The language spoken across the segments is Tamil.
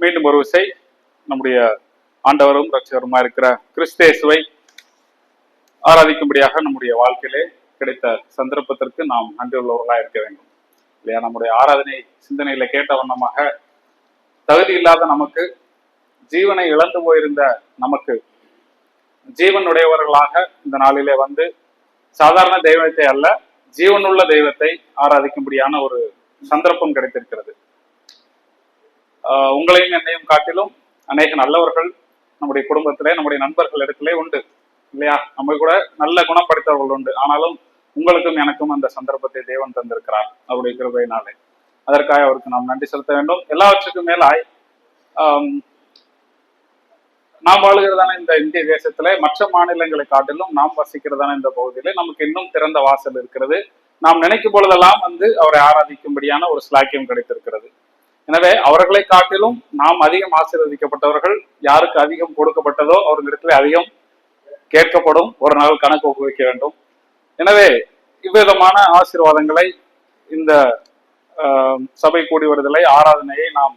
மீண்டும் ஒரு விசை நம்முடைய ஆண்டவரும் ரட்சகருமா இருக்கிற கிறிஸ்தேசுவை ஆராதிக்கும்படியாக நம்முடைய வாழ்க்கையிலே கிடைத்த சந்தர்ப்பத்திற்கு நாம் நன்றி உள்ளவர்களாக இருக்க வேண்டும் இல்லையா? நம்முடைய ஆராதனை சிந்தனையில கேட்ட வண்ணமாக தகுதி இல்லாத நமக்கு, ஜீவனை இழந்து போயிருந்த நமக்கு ஜீவனுடையவர்களாக இந்த நாளிலே வந்து சாதாரண தெய்வத்தை அல்ல, ஜீவனுள்ள தெய்வத்தை ஆராதிக்கும்படியான ஒரு சந்தர்ப்பம் கிடைத்திருக்கிறது. உங்களையும் என்னையும் காட்டிலும் அநேக நல்லவர்கள் நம்முடைய குடும்பத்திலே, நம்முடைய நண்பர்கள் இடத்திலே உண்டு இல்லையா? நம்ம கூட நல்ல குணம் படைத்தவர்கள் உண்டு. ஆனாலும் உங்களுக்கும் எனக்கும் அந்த சந்தர்ப்பத்தை தேவன் தந்திருக்கிறார் அவருடைய கிருபையினாலே. அதற்காக அவருக்கு நாம் நன்றி செலுத்த வேண்டும். எல்லாவற்றுக்கும் மேலாய் நாம் வாழ்கிறதான இந்த இந்திய தேசத்துல மற்ற மாநிலங்களை காட்டிலும் நாம் வசிக்கிறதான இந்த பகுதியில நமக்கு இன்னும் திறந்த வாசல் இருக்கிறது. நாம் நினைக்கும் பொழுதெல்லாம் வந்து அவரை ஆராதிக்கும்படியான ஒரு ஸ்லாக்கியம் கிடைத்திருக்கிறது. எனவே அவர்களை காட்டிலும் நாம் அதிகம் ஆசீர்வதிக்கப்பட்டவர்கள். யாருக்கு அதிகம் கொடுக்கப்பட்டதோ அவர்களிடத்துல அதிகம் கேட்கப்படும். ஒரு நாள் கணக்கு ஒப்புவிக்க வேண்டும். எனவே இவ்விதமான ஆசீர்வாதங்களை இந்த சபை கூடி வருதலை, ஆராதனையை நாம்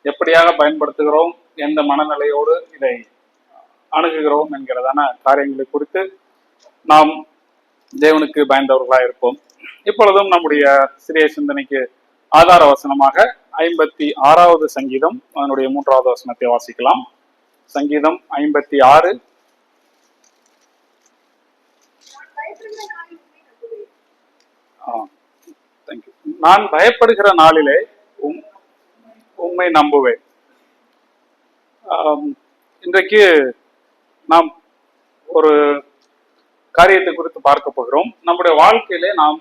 எப்படியாக பயன்படுத்துகிறோம், எந்த மனநிலையோடு இதை அணுகுகிறோம் என்கிறதான காரியங்களை குறித்து நாம் தேவனுக்கு பயந்தவர்களாக இருப்போம். இப்பொழுதும் நம்முடைய சிறிய சிந்தனைக்கு ஆதார வசனமாக 56வது சங்கீதம் அதனுடைய 3வது வசனத்தை வாசிக்கலாம். சங்கீதம் 56. நான் பயப்படுகிற நாளிலே உம்மை நம்புவேன். இன்றைக்கு நாம் ஒரு காரியத்தை குறித்து பார்க்க போகிறோம். நம்முடைய வாழ்க்கையிலே நாம்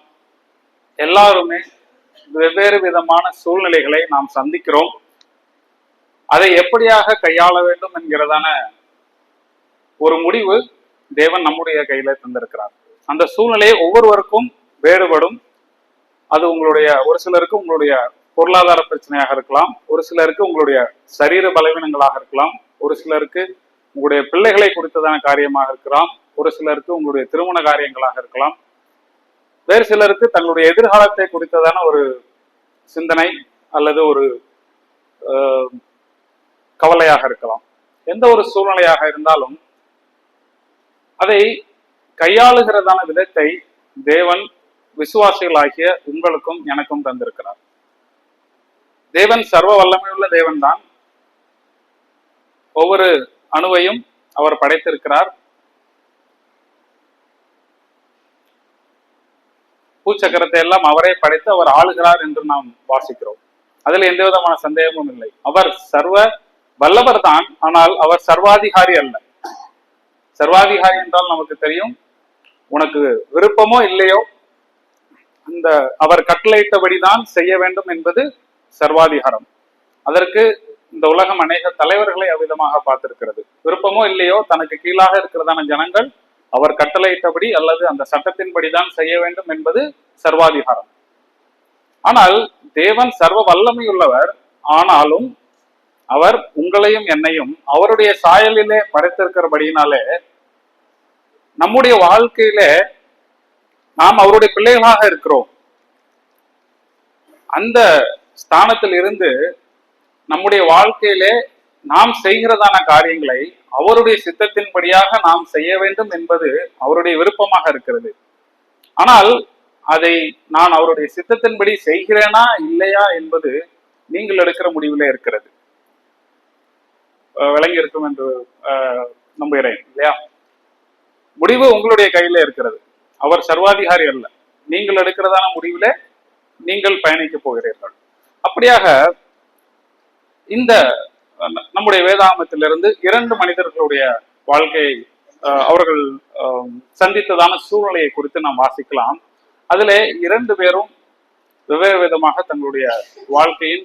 எல்லாருமே வெவ்வேறு விதமான சூழ்நிலைகளை நாம் சந்திக்கிறோம். அதை எப்படியாக கையாள வேண்டும் என்கிறதான ஒரு முடிவு தேவன் நம்முடைய கையில தந்திருக்கிறார். அந்த சூழ்நிலை ஒவ்வொருவருக்கும் வேறுபடும். அது ஒரு சிலருக்கு உங்களுடைய பொருளாதார பிரச்சனையாக இருக்கலாம், ஒரு சிலருக்கு உங்களுடைய சரீர பலவீனங்களாக இருக்கலாம், ஒரு சிலருக்கு உங்களுடைய பிள்ளைகளை குறித்ததான காரியமாக இருக்கலாம், ஒரு சிலருக்கு உங்களுடைய திருமண காரியங்களாக இருக்கலாம், வேறு சிலருக்கு தங்களுடைய எதிர்காலத்தை குறித்ததான ஒரு சிந்தனை அல்லது ஒரு கவலையாக இருக்கலாம். எந்த ஒரு சூழ்நிலையாக இருந்தாலும் அதை கையாளுகிறதான விதத்தை தேவன் விசுவாசிகளாகிய உங்களுக்கும் எனக்கும் தந்திருக்கிறார். தேவன் சர்வ வல்லமையுள்ள தேவன் தான். ஒவ்வொரு அணுவையும் அவர் படைத்திருக்கிறார். பூச்சக்கரத்தை எல்லாம் அவரே படைத்து அவர் ஆளுகிறார் என்று நாம் வாசிக்கிறோம். அதில் எந்த விதமான சந்தேகமும் இல்லை. அவர் சர்வ வல்லவர் தான், ஆனால் அவர் சர்வாதிகாரி அல்ல. சர்வாதிகாரி என்றால் நமக்கு தெரியும், உனக்கு விருப்பமோ இல்லையோ அந்த அவர் கட்டளையிட்டபடிதான் செய்ய வேண்டும் என்பது சர்வாதிகாரம். அதற்கு இந்த உலகம் அநேக தலைவர்களை அவ்விதமாக பார்த்திருக்கிறது. விருப்பமோ இல்லையோ தனக்கு கீழாக இருக்கிறதான ஜனங்கள் அவர் கட்டளையிட்டபடி அல்லது அந்த சட்டத்தின்படிதான் செய்ய வேண்டும் என்பது சர்வாதிகாரம். ஆனால் தேவன் சர்வ வல்லமையுள்ளவர். ஆனாலும் அவர் உங்களையும் என்னையும் அவருடைய சாயலிலே படைத்திருக்கிறபடியினாலே நம்முடைய வாழ்க்கையிலே நாம் அவருடைய பிள்ளைகளாக இருக்கிறோம். அந்த ஸ்தானத்தில் இருந்து நம்முடைய வாழ்க்கையிலே நாம் செய்கிறதான காரியங்களை அவருடைய சித்தத்தின்படியாக நாம் செய்ய வேண்டும் என்பது அவருடைய விருப்பமாக இருக்கிறது. ஆனால் அதை நான் அவருடைய சித்தத்தின்படி செய்கிறேனா இல்லையா என்பது நீங்கள் எடுக்கிற முடிவிலே இருக்கிறது. விளங்கி இருக்கும் என்று நம்புகிறேன் இல்லையா? முடிவு உங்களுடைய கையில இருக்கிறது. அவர் சர்வாதிகாரி அல்ல. நீங்கள் எடுக்கிறதான முடிவிலே நீங்கள் பயணிக்க போகிறீர்கள். அப்படியாக இந்த நம்முடைய வேதாகமத்திலிருந்து 2 மனிதர்களுடைய வாழ்க்கையை அவர்கள் சந்தித்ததான சூழ்நிலையை குறித்து நாம் வாசிக்கலாம். அதிலே 2 பேரும் வெவ்வேறு விதமாக தங்களுடைய வாழ்க்கையின்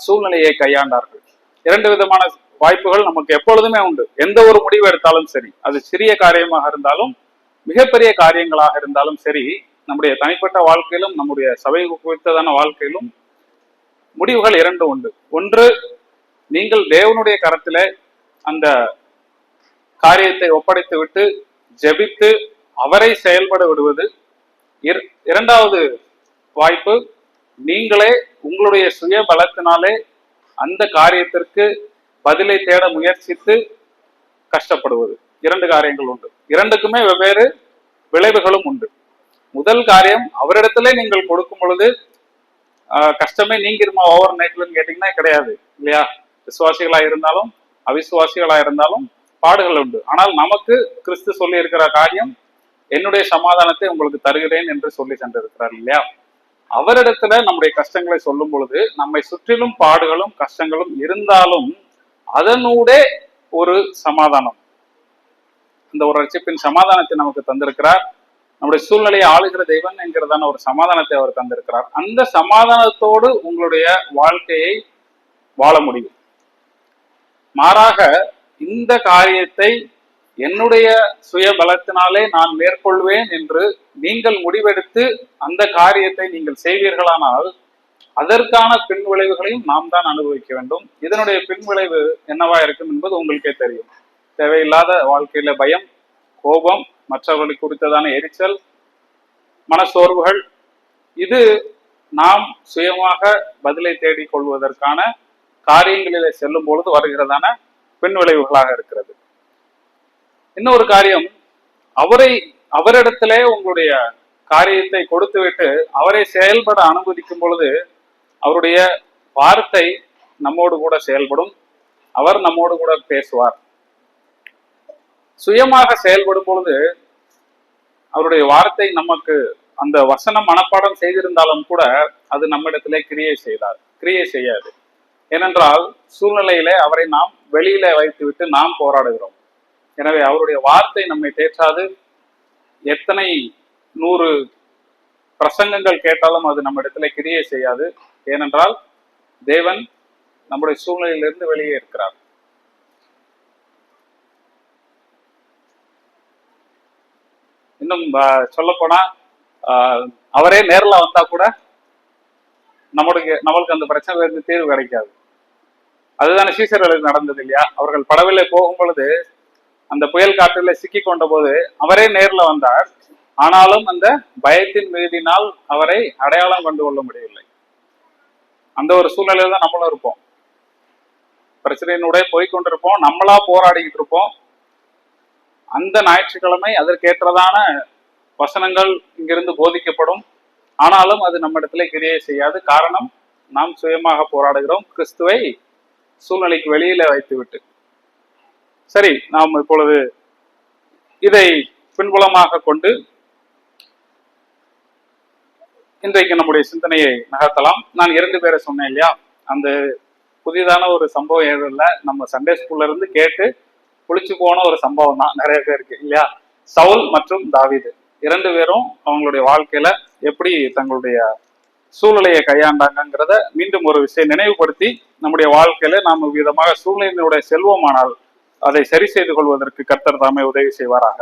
சூழ்நிலையை கையாண்டார்கள். 2 விதமான வாய்ப்புகள் நமக்கு எப்பொழுதுமே உண்டு. எந்த ஒரு முடிவு எடுத்தாலும் சரி, அது சிறிய காரியமாக இருந்தாலும் மிகப்பெரிய காரியங்களாக இருந்தாலும் சரி, நம்முடைய தனிப்பட்ட வாழ்க்கையிலும் நம்முடைய சபை குறித்ததான வாழ்க்கையிலும் முடிவுகள் 2 உண்டு. ஒன்று, நீங்கள் தேவனுடைய கரத்திலே அந்த காரியத்தை ஒப்படைத்து விட்டு ஜெபித்து அவரை செயல்பட விடுவது. இரண்டாவது வாய்ப்பு, நீங்களே உங்களுடைய சுய பலத்தினாலே அந்த காரியத்திற்கு பதிலை தேட முயற்சித்து கஷ்டப்படுவது. 2 காரியங்கள் உண்டு. 2க்குமே வெவ்வேறு விளைவுகளும் உண்டு. முதல் காரியம், அவரிடத்துல நீங்கள் கொடுக்கும் பொழுது கஷ்டமே நீங்கிருமா ஓவர் நைட்லன்னு கேட்டீங்கன்னா கிடையாது இல்லையா? விசுவாசிகளா இருந்தாலும் அவிசுவாசிகளா இருந்தாலும் பாடுகள் உண்டு. ஆனால் நமக்கு கிறிஸ்து சொல்லி இருக்கிற காரியம், என்னுடைய சமாதானத்தை உங்களுக்கு தருகிறேன் என்று சொல்லி சென்றிருக்கிறார் இல்லையா? அவரிடத்துல நம்முடைய கஷ்டங்களை சொல்லும் பொழுது நம்மை சுற்றிலும் பாடுகளும் கஷ்டங்களும் இருந்தாலும் அதனூடே ஒரு சமாதானம், இந்த ஒரு ரட்சிப்பின் சமாதானத்தை நமக்கு தந்திருக்கிறார். நம்முடைய சூழ்நிலையை ஆளுகிற தெய்வன் என்கிறதான ஒரு சமாதானத்தை அவர் தந்திருக்கிறார். அந்த சமாதானத்தோடு உங்களுடைய வாழ்க்கையை வாழ முடியும். மாறாக இந்த காரியத்தை என்னுடைய சுய பலத்தினாலே நான் மேற்கொள்வேன் என்று நீங்கள் முடிவெடுத்து அந்த காரியத்தை நீங்கள் செய்வீர்களானால் அதற்கான பின் விளைவுகளையும் நாம் தான் அனுபவிக்க வேண்டும். இதனுடைய பின் விளைவு என்னவா இருக்கும் என்பது உங்களுக்கே தெரியும். தேவையில்லாத வாழ்க்கையில பயம், கோபம், மற்றவர்களை குறித்ததான எரிச்சல், மனசோர்வுகள், இது நாம் சுயமாக பதிலை தேடிக் கொள்வதற்கான காரியங்களிலே செல்லும் பொழுது வருகிறதான பின் விளைவுகளாக இருக்கிறது. இன்னொரு காரியம், அவரிடத்திலே உங்களுடைய காரியத்தை கொடுத்துவிட்டு அவரை செயல்பட அனுமதிக்கும் பொழுது அவருடைய வார்த்தை நம்மோடு கூட செயல்படும், அவர் நம்மோடு கூட பேசுவார். சுயமாக செயல்படும் பொழுது அவருடைய வார்த்தை நமக்கு அந்த வசனம் மனப்பாடம் செய்திருந்தாலும் கூட அது நம்மிடத்திலே கிரியை செய்யாது. ஏனென்றால் சூழ்நிலையிலே அவரை நாம் வெளியில வைத்துவிட்டு நாம் போராடுகிறோம். எனவே அவருடைய வார்த்தை நம்மை தேற்றாது. எத்தனை 100 பிரசங்கங்கள் கேட்டாலும் அது நம்ம இடத்துல கிரியை செய்யாது. ஏனென்றால் தேவன் நம்முடைய சூழ்நிலையிலிருந்து வெளியே இருக்கிறார். இன்னும் சொல்ல போனா அவரே நேர்ல வந்தா கூட நம்மளுக்கு அந்த பிரச்சனைல இருந்து தீர்வு கிடைக்காது. அதுதானே சீசர்களுக்கு நடந்தது இல்லையா? அவர்கள் படவிலே போகும் பொழுது அந்த புயல் காற்றில சிக்கி கொண்ட போது அவரே நேர்ல வந்தார். ஆனாலும் அந்த பயத்தின் மீதினால் அவரை அடையாளம் கண்டு கொள்ள முடியவில்லை. அந்த ஒரு சூழ்நிலையில தான் நம்மளும் இருப்போம். பிரச்சனையினுடைய போய்கொண்டிருப்போம், நம்மளா போராடிக்கிட்டு இருப்போம். அந்த ஞாயிற்றுக்கிழமை அதற்கேற்றதான வசனங்கள் இங்கிருந்து போதிக்கப்படும். ஆனாலும் அது நம்ம இடத்துல கிரியை செய்யாது. காரணம், நாம் சுயமாக போராடுகிறோம், கிறிஸ்துவை சூழ்நிலைக்கு வெளியில வைத்துவிட்டு. சரி, நாம் இப்பொழுது இதை பின்புலமாக கொண்டு இன்றைக்கு நம்முடைய சிந்தனையை நகர்த்தலாம். நான் 2 பேரை சொன்னேன் இல்லையா? அந்த புதிதான ஒரு சம்பவம் எதுவும் இல்லை, நம்ம சண்டே ஸ்கூல்ல இருந்து கேட்டு புளிச்சு போன ஒரு சம்பவம் தான் நிறைய பேருக்கு இல்லையா? சவுல் மற்றும் தாவீது 2 பேரும் அவங்களுடைய வாழ்க்கையில எப்படி தங்களுடைய சூழ்நிலையை கையாண்டாங்கிறத மீண்டும் ஒரு விஷயம் நினைவுபடுத்தி நம்முடைய வாழ்க்கையில நாம் விதமாக சூழ்நிலையினுடைய செல்வமானால் அதை சரி செய்து கொள்வதற்கு கர்த்தர் தாமே உதவி செய்வாராக.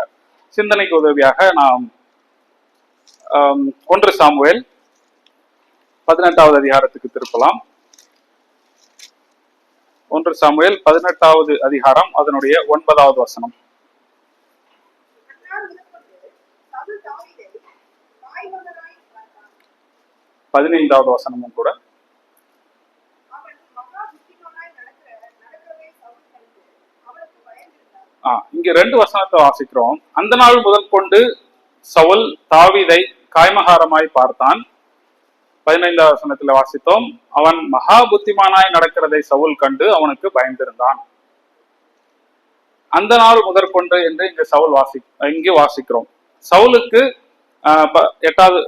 சிந்தனைக்கு உதவியாக நாம் 1 சாமுவேல் 18வது அதிகாரத்துக்கு திருப்பலாம். 1 சாமுவேல் 18வது அதிகாரம் அதனுடைய 9வது வசனம். 15வது வசனமும் கூட. இங்க 2 வசனத்தை வாசிக்கிறோம். அந்த நாள் முதல் கொண்டு சவுல் தாவீதை காய்மகாரமாய் பார்த்தான். 15வது வசனத்துல வாசித்தோம், அவன் மகா புத்திமானாய் நடக்கிறதை சவுல் கண்டு அவனுக்கு பயந்திருந்தான். அந்த நாள் முதற்கொண்டு என்று இங்கு வாசிக்கிறோம். சவுலுக்கு 8வது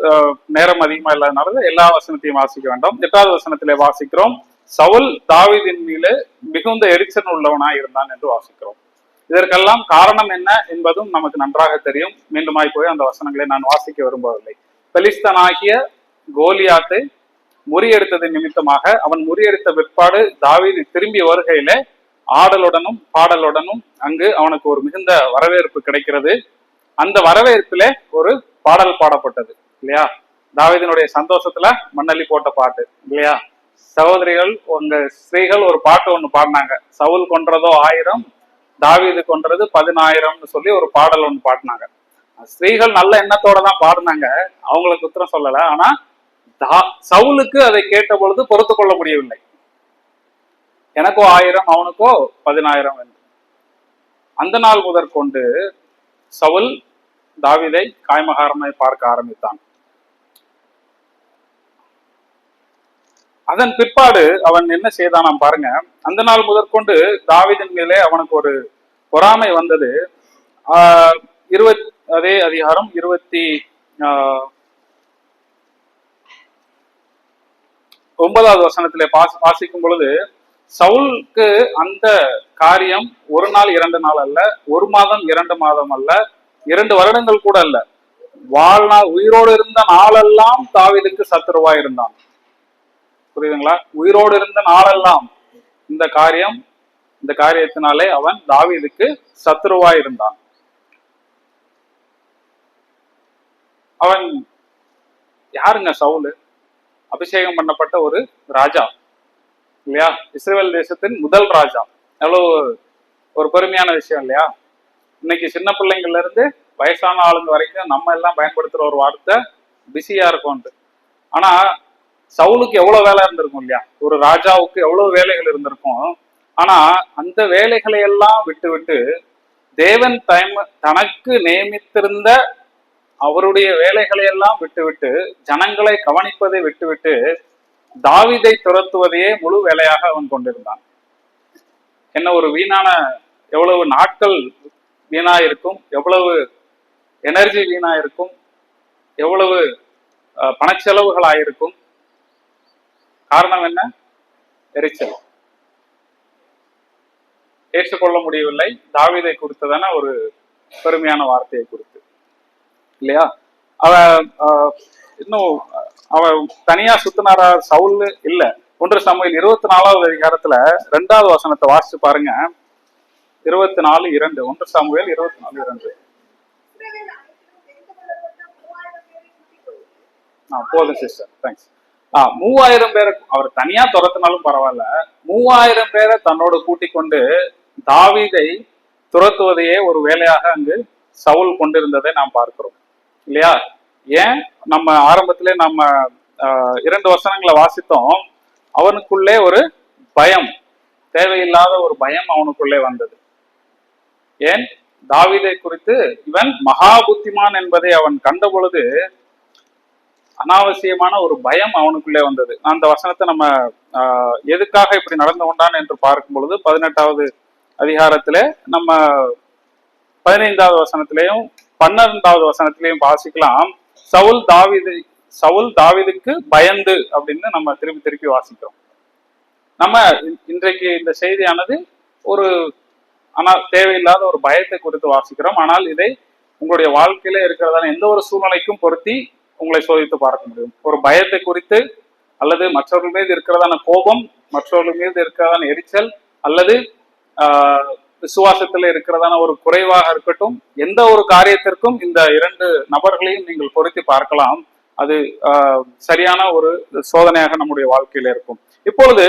நேரம் அதிகமா இல்லாதனால எல்லா வசனத்தையும் வாசிக்க வேண்டாம். 8வது வசனத்திலே வாசிக்கிறோம், சவுல் தாவீதின் மேலே மிகுந்த எரிச்சல் உள்ளவனாய் இருந்தான் என்று வாசிக்கிறோம். இதற்கெல்லாம் காரணம் என்ன என்பதும் நமக்கு நன்றாக தெரியும். மீண்டுமாய் போய் அந்த வசனங்களை நான் வாசிக்க விரும்பவில்லை. பெலிஸ்தனாகிய கோலியாத்தை முறியடித்தது நிமித்தமாக அவன் முறியடித்த பிற்பாடு தாவீது திரும்பி வருகையில ஆடலுடனும் பாடலுடனும் அங்கு அவனுக்கு ஒரு மிகுந்த வரவேற்பு கிடைக்கிறது. அந்த வரவேற்பில ஒரு பாடல் பாடப்பட்டது இல்லையா? தாவீதினுடைய சந்தோஷத்துல மண்ணள்ளி போட்ட பாட்டு இல்லையா? சகோதரிகள், உங்க ஸ்திரீகள் ஒரு பாட்டு ஒண்ணு பாடினாங்க. சவுல் கொன்றதோ 1000, தாவீது கொன்றது 10,000 சொல்லி ஒரு பாடல் ஒன்று பாடினாங்க. ஸ்திரீகள் நல்ல எண்ணத்தோட தான் பாடினாங்க, அவங்களுக்கு குற்றம் சொல்லல. ஆனா சவுலுக்கு அதை கேட்ட பொழுது பொறுத்து கொள்ள முடியவில்லை. எனக்கோ 1000 அவனுக்கோ 10000 என்று. அந்த நாள் முதற்கொண்டு சவுல் தாவீதை காய்மகாரமாய் பார்க்க ஆரம்பித்தான். அதன் பிற்பாடு அவன் என்ன செய்தான் பாருங்க. அந்த நாள் முதற்கொண்டு தாவீதின் மேலே அவனுக்கு ஒரு பொறாமை வந்தது. அதே அதிகாரம் 29வது வசனத்திலே வாசிக்கும் பொழுது, சவுலுக்கு அந்த காரியம் 1 நாள் 2 நாள் அல்ல, 1 மாதம் 2 மாதம் அல்ல, 2 வருடங்கள் கூட அல்ல, வாழ்நாள் உயிரோடு இருந்த நாளெல்லாம் தாவீதுக்கு சத்துருவா இருந்தான். புரியுதுங்களா? உயிரோடு இருந்த நாளெல்லாம் இந்த காரியத்தினாலே அவன் தாவீதுக்கு சத்துருவா இருந்தான். அவன் யாருங்க? சவுலு அபிஷேகம் பண்ணப்பட்ட ஒரு ராஜா இல்லையா? இஸ்ரேல் தேசத்தின் முதல் ராஜா. எவ்வளவு ஒரு பெருமையான விஷயம் இல்லையா? இன்னைக்கு சின்ன பிள்ளைங்கள்ல இருந்து வயசான ஆளுங்க வரைக்கும் நம்ம எல்லாம் பயன்படுத்துற ஒரு வார்த்தை பிஸியா இருக்கும். ஆனா சவுலுக்கு எவ்வளவு வேலை இருந்திருக்கும் இல்லையா? ஒரு ராஜாவுக்கு எவ்வளவு வேலைகள் இருந்திருக்கும். ஆனா அந்த வேலைகளை எல்லாம் விட்டு விட்டு தேவன் தனக்கு நியமித்திருந்த அவருடைய வேலைகளை எல்லாம் விட்டுவிட்டு, ஜனங்களை கவனிப்பதை விட்டுவிட்டு தாவீதை துரத்துவதையே முழு வேலையாக அவன் கொண்டிருந்தான். என்ன ஒரு வீணான, எவ்வளவு நாட்கள் வீணா இருக்கும், எவ்வளவு எனர்ஜி வீணா இருக்கும், எவ்வளவு பணச்செலவுகள் ஆயிருக்கும். காரணம் என்ன? எரிச்சல். ஏற்றுக்கொள்ள முடியவில்லை தாவீதை குறித்ததான ஒரு பெருமையான வார்த்தையை குறித்து இல்லையா? அவ தனியா சுத்தினாரா சவுல்? இல்ல. 1 சாமுவேல் 24வது அதிகாரத்துல 2வது வசனத்தை வாசிச்சு பாருங்க. 24:2. 1 சாமுவேல் 24:2. போதும் சிஸ்டர், தேங்க்ஸ். 3000 பேரை அவர் தனியா துரத்தினாலும் பரவாயில்ல, 3000 பேரை தன்னோடு கூட்டிக் கொண்டு தாவீதை துரத்துவதையே ஒரு வேலையாக அங்கு சவுல் கொண்டிருந்ததை நாம் பார்க்கிறோம் இல்லையா? ஏன்? நம்ம ஆரம்பத்திலே நம்ம 2 வசனங்களை வாசித்தோம். அவனுக்குள்ளே ஒரு பயம், தேவையில்லாத ஒரு பயம் அவனுக்குள்ளே வந்தது. ஏன்? தாவீதை குறித்து இவன் மகா புத்திமான் என்பதை அவன் கண்ட பொழுது அனாவசியமான ஒரு பயம் அவனுக்குள்ளே வந்தது. அந்த வசனத்தை நம்ம எதுக்காக இப்படி நடந்து கொண்டான் என்று பார்க்கும் பொழுது 18வது அதிகாரத்திலே நம்ம 15வது வசனத்திலையும் 12வது வசனத்திலையும் வாசிக்கலாம். சவுல் தாவீதுக்கு பயந்து அப்படின்னு நம்ம திருப்பி வாசிக்கிறோம். நம்ம இன்றைக்கு இந்த செய்தியானது ஒரு தேவையில்லாத ஒரு பயத்தை குறித்து வாசிக்கிறோம். ஆனால் இதை உங்களுடைய வாழ்க்கையில இருக்கிறதான எந்த ஒரு சூழ்நிலைக்கும் பொருத்தி உங்களை சோதித்து பார்க்க முடியும். ஒரு பயத்தை குறித்து, அல்லது மற்றவர்கள் மீது இருக்கிறதான கோபம், மற்றவர்கள் மீது இருக்கிறதான எரிச்சல், அல்லது விசுவாசத்துல இருக்கிறதான ஒரு குறைவாக இருக்கட்டும், எந்த ஒரு காரியத்திற்கும் இந்த 2 நபர்களையும் நீங்கள் பொருத்தி பார்க்கலாம். அது சரியான ஒரு சோதனையாக நம்முடைய வாழ்க்கையில இருக்கும். இப்பொழுது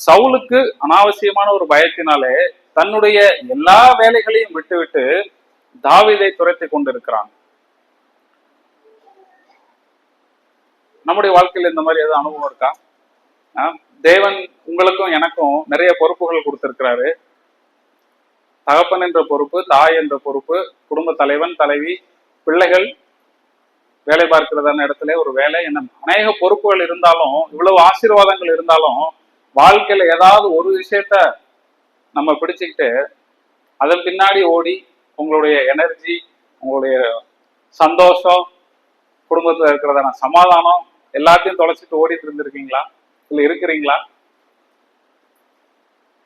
சவுலுக்கு அனாவசியமான ஒரு பயத்தினாலே தன்னுடைய எல்லா வேலைகளையும் விட்டுவிட்டு தாவீதை துரத்தி கொண்டிருக்கிறான். நம்முடைய வாழ்க்கையில இந்த மாதிரி ஏதாவது அனுபவம் இருக்கா? தேவன் உங்களுக்கும் எனக்கும் நிறைய பொறுப்புகள் கொடுத்திருக்கிறாரு. தகப்பன் என்ற பொறுப்பு, தாய் என்ற பொறுப்பு, குடும்ப தலைவன், தலைவி, பிள்ளைகள், வேலை பார்க்கிறதான இடத்துல ஒரு வேலை, என்ன அநேக பொறுப்புகள் இருந்தாலும், இவ்வளவு ஆசீர்வாதங்கள் இருந்தாலும், வாழ்க்கையில ஏதாவது ஒரு விஷயத்த நம்ம பிடிச்சுக்கிட்டு அதன் பின்னாடி ஓடி உங்களுடைய எனர்ஜி, உங்களுடைய சந்தோஷம், குடும்பத்துல இருக்கிறதான சமாதானம் எல்லாத்தையும் தொலைச்சிட்டு ஓடிட்டு இருந்திருக்கீங்களா? இல்ல இருக்கிறீங்களா?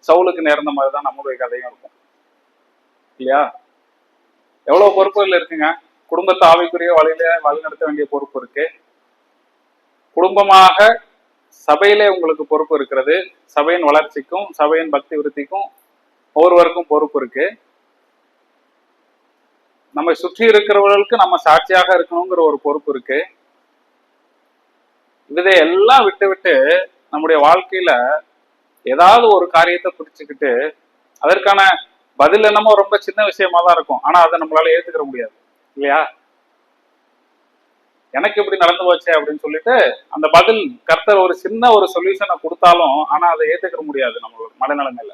சவுலுக்கு நேர்ந்த மாதிரிதான் நம்மளுடைய கதையும் இருக்கும் இல்லையா? எவ்வளவு பொறுப்புகள் இருக்குங்க. குடும்பத்தை ஆவிக்குரிய வழிநடத்த வேண்டிய பொறுப்பு இருக்கு. குடும்பமாக சபையிலே உங்களுக்கு பொறுப்பு இருக்கிறது. சபையின் வளர்ச்சிக்கும் சபையின் பக்தி விருத்திக்கும் ஒவ்வொருவருக்கும் பொறுப்பு இருக்கு. நம்மை சுற்றி இருக்கிறவர்களுக்கு நம்ம சாட்சியாக இருக்கணுங்கிற ஒரு பொறுப்பு இருக்கு. இதை எல்லாம் விட்டு நம்முடைய வாழ்க்கையில ஏதாவது ஒரு காரியத்தை பிடிச்சுக்கிட்டு அதற்கான பதில் என்னமோ ரொம்ப சின்ன விஷயமா தான் இருக்கும், ஆனா அதை நம்மளால ஏத்துக்கிற முடியாது இல்லையா? எனக்கு இப்படி நடந்து போச்சே அப்படின்னு சொல்லிட்டு அந்த பதில் கர்த்தர் ஒரு சின்ன ஒரு சொல்யூஷனை கொடுத்தாலும் ஆனா அதை ஏத்துக்க முடியாது நம்மளோட மனநலங்கள்ல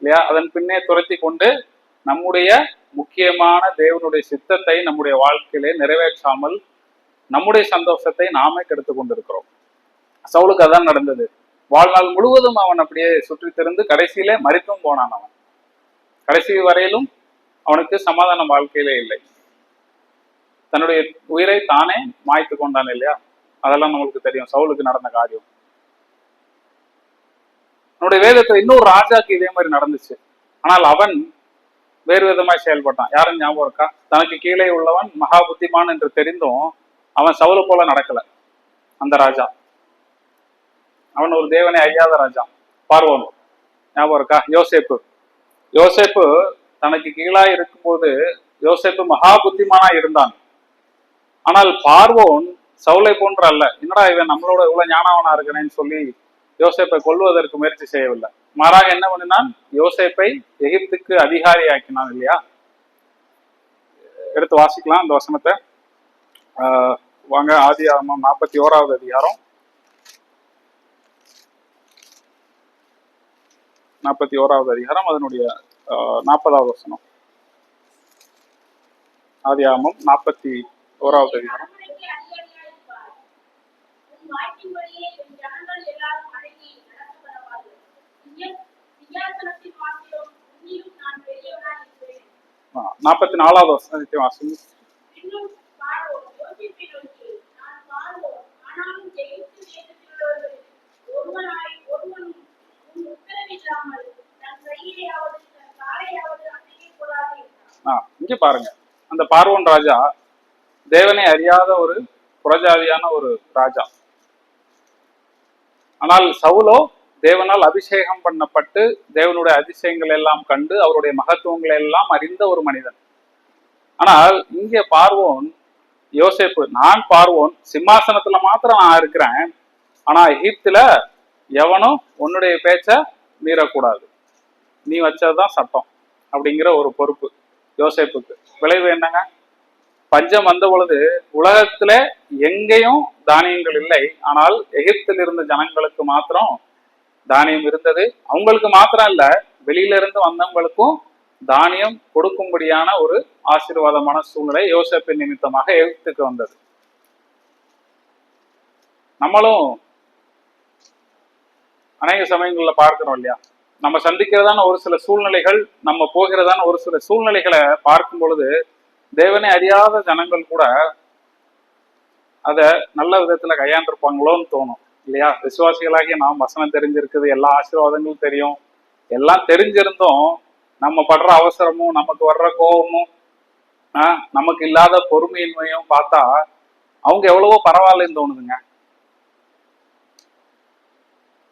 இல்லையா. அதன் பின்னே துரத்தி கொண்டு நம்முடைய முக்கியமான தேவனுடைய சித்தத்தை நம்முடைய வாழ்க்கையிலே நிறைவேற்றாமல் நம்முடைய சந்தோஷத்தை நாமே கெடுத்து கொண்டிருக்கிறோம். சவுலுக்கு அதான் நடந்தது. வாழ்நாள் முழுவதும் அவன் அப்படியே சுற்றி திருந்து கடைசியிலே மரித்தும் போனான். அவன் கடைசி வரையிலும் அவனுக்கு சமாதான வாழ்க்கையிலே இல்லை. தன்னுடைய உயிரை தானே மாய்த்து கொண்டான் இல்லையா. அதெல்லாம் நம்மளுக்கு தெரியும் சவுலுக்கு நடந்த காரியம். நம்முடைய வேதத்துல இன்னொரு ராஜாக்கு இதே மாதிரி நடந்துச்சு. ஆனால் அவன் வேறு விதமாய் செயல்பட்டான். யாரும் ஞாபகம் இருக்கா? தனக்கு கீழே உள்ளவன் மகா புத்திமான் என்று தெரிந்தும் அவன் சவுல போல நடக்கல. அந்த ராஜா அவன் ஒரு தேவனை அறியாத ராஜா. பார்வோன் ஞாபகம் இருக்கா? யோசேப்பு தனக்கு கீழா இருக்கும்போது யோசேப்பு மகா புத்திமானா இருந்தான். ஆனால் பார்வோன் சவுலை போன்ற அல்ல. என்னடா இவன் நம்மளோட இவ்வளவு ஞானவனா இருக்கிறேன்னு சொல்லி யோசேப்பை கொல்வதற்கு முயற்சி செய்யவில்லை. மாறாக என்ன பண்ணினான்? யோசேப்பை எகிப்துக்கு அதிகாரி ஆக்கினான் இல்லையா. எடுத்து வாசிக்கலாம் அந்த வசனத்தை. வாங்க, ஆதியாகமம் 41வது அதிகாரம் 41வது அதிகாரம் அதனுடைய 40வது வசனம். ஆதியாகமம் 41வது அதிகாரம். ஆ, 44வது வசனத்தை வாசிங்க. இங்க பாருங்க, அந்த பார்வோன் ராஜா தேவனை அறியாத ஒரு புறஜாதியான ஒரு ராஜா. ஆனால் சவுலோ தேவனால் அபிஷேகம் பண்ணப்பட்டு தேவனுடைய அதிசயங்கள் எல்லாம் கண்டு அவருடைய மகத்துவங்களை எல்லாம் அறிந்த ஒரு மனிதன். ஆனால் இங்கே பார்வோன் யோசேப்பு, நான் பார்வோன் சிம்மாசனத்துல மாத்திரம் நான் இருக்கிறேன், ஆனா எகிப்துல எவனும் உன்னுடைய பேச்ச மீறக்கூடாது, நீ வச்சதுதான் சட்டம் அப்படிங்கிற ஒரு பொறுப்பு யோசேப்புக்கு. விளைவு என்னங்க? பஞ்சம் வந்த பொழுது உலகத்துல எங்கேயும் தானியங்கள் இல்லை, ஆனால் எகிப்தில் இருந்த ஜனங்களுக்கு மாத்திரம் தானியம் இருந்தது. அவங்களுக்கு மாத்திரம் இல்ல, வெளியில இருந்து வந்தவங்களுக்கும் தானியம் கொடுக்கும்படியான ஒரு ஆசீர்வாதமான சூழ்நிலை யோசேப்பின் நிமித்தமாக எகிப்துக்கு வந்தது. நம்மளும் அநேக சமயங்கள்ல பார்க்கிறோம் இல்லையா, நம்ம சந்திக்கிறதான ஒரு சில சூழ்நிலைகள், நம்ம போகிறதான ஒரு சில சூழ்நிலைகளை பார்க்கும் பொழுது தேவனை அறியாத ஜனங்கள் கூட அத நல்ல விதத்துல கையாண்டிருப்பாங்களோன்னு தோணும் இல்லையா. விசுவாசிகளாகிய நாம் வசனம் தெரிஞ்சிருக்குது, எல்லா ஆசீர்வாதங்களும் தெரியும், எல்லாம் தெரிஞ்சிருந்தும் நம்ம படுற அவசரமும் நமக்கு வர்ற கோபமும் நமக்கு இல்லாத பொறுமையின்மையும் பார்த்தா அவங்க எவ்வளவோ பரவாயில்லன்னு தோணுதுங்க.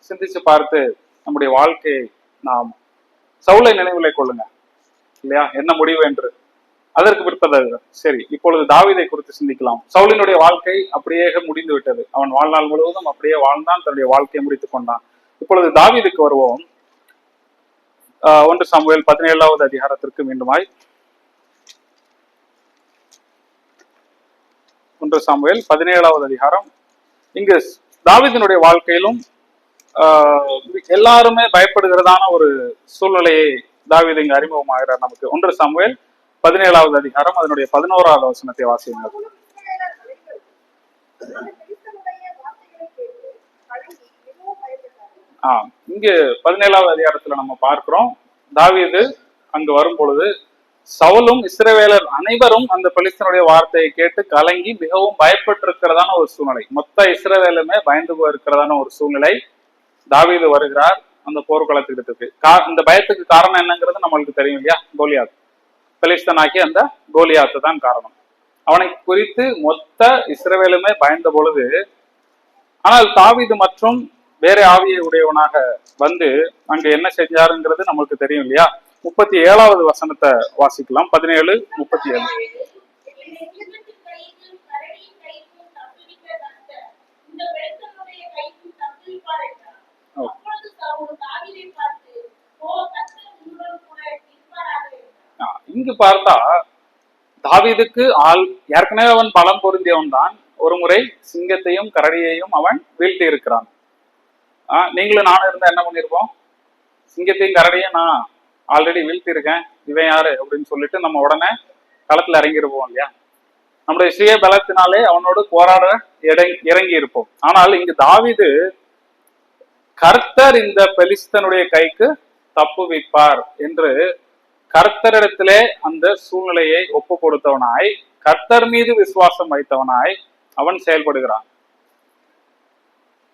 சிந்திச்சு பார்த்து நம்முடைய வாழ்க்கையை நாம் சவுலை நினைவுலை கொள்ளுங்க இல்லையா, என்ன முடிவு என்று. அதற்கு பிற்பதாக சரி, இப்பொழுது தாவீதை குறித்து சிந்திக்கலாம். சவுலினுடைய வாழ்க்கை அப்படியே முடிந்து விட்டது. அவன் வாழ்நாள் முழுவதும் அப்படியே வாழ்ந்தான், தன்னுடைய வாழ்க்கையை முடித்துக் கொண்டான். இப்பொழுது தாவீதுக்கு வருவோம். 1 சாமுவேல் 17வது அதிகாரத்திற்கு மீண்டுமாய். 1 சாமுவேல் 17வது அதிகாரம். இங்கு தாவீதினுடைய வாழ்க்கையிலும் எல்லாருமே பயப்படுகிறதான ஒரு சூழ்நிலையை தாவீது இங்கு அறிமுகமாகிறார் நமக்கு. 1 சாமுவேல் 17வது அதிகாரம் அதனுடைய 11வது வசனத்தை வாசியுங்கள். இங்கு 17வது அதிகாரத்துல நம்ம பார்க்கிறோம், தாவீது அங்கு வரும் பொழுது சவுலும் இஸ்ரவேலர் அனைவரும் அந்த பெலிஸ்தனுடைய வார்த்தையை கேட்டு கலங்கி மிகவும் பயப்பட்டு இருக்கிறதான ஒரு சூழ்நிலை. மொத்த இஸ்ரவேலுமே பயந்து போயிருக்கிறதான ஒரு சூழ்நிலை. தாவீது வருகிறார் அந்த போர்க்களத்துக்கு. இந்த பயத்துக்கு காரணம் என்னங்கிறது நம்மளுக்கு தெரியும் இல்லையா. கோலியாத், பெலிஸ்தனாகி அந்த கோலியாத்து தான் காரணம். அவனை குறித்து மொத்த இஸ்ரவேலுமே பயந்த பொழுது, ஆனால் தாவீது மற்றும் வேற ஆவியை உடையவனாக வந்து அங்க என்ன செஞ்சாருங்கிறது நம்மளுக்கு தெரியும் இல்லையா. 37வது வசனத்தை வாசிக்கலாம். 17:37. இங்கு பார்த்தா தாவீதுக்கு ஆள் ஏற்கனவே அவன் பலம் பொருந்தியவன் தான், ஒரு முறை சிங்கத்தையும் கரடியையும் அவன் வீழ்த்தி இருக்கிறான். நீங்களும் நானும் இருந்தா என்ன பண்ணிருப்போம்? சிங்கத்தையும் கரடியும் நான் ஆல்ரெடி வீழ்த்தி இருக்கேன், இவன் யாரு அப்படின்னு சொல்லிட்டு நம்ம உடனே களத்துல இறங்கிருப்போம் இல்லையா? நம்முடைய சுய பலத்தினாலே அவனோடு போராட இறங்கி இருப்போம். ஆனால் இங்கு தாவீது கர்த்தர் இந்த பெலிஸ்தனுடைய கைக்கு தப்புவிப்பார் என்று கர்த்தரிடத்திலே அந்த சூழ்நிலையை ஒப்பு கொடுத்தவனாய், கர்த்தர் மீது விசுவாசம் வைத்தவனாய் அவன் செயல்படுகிறான்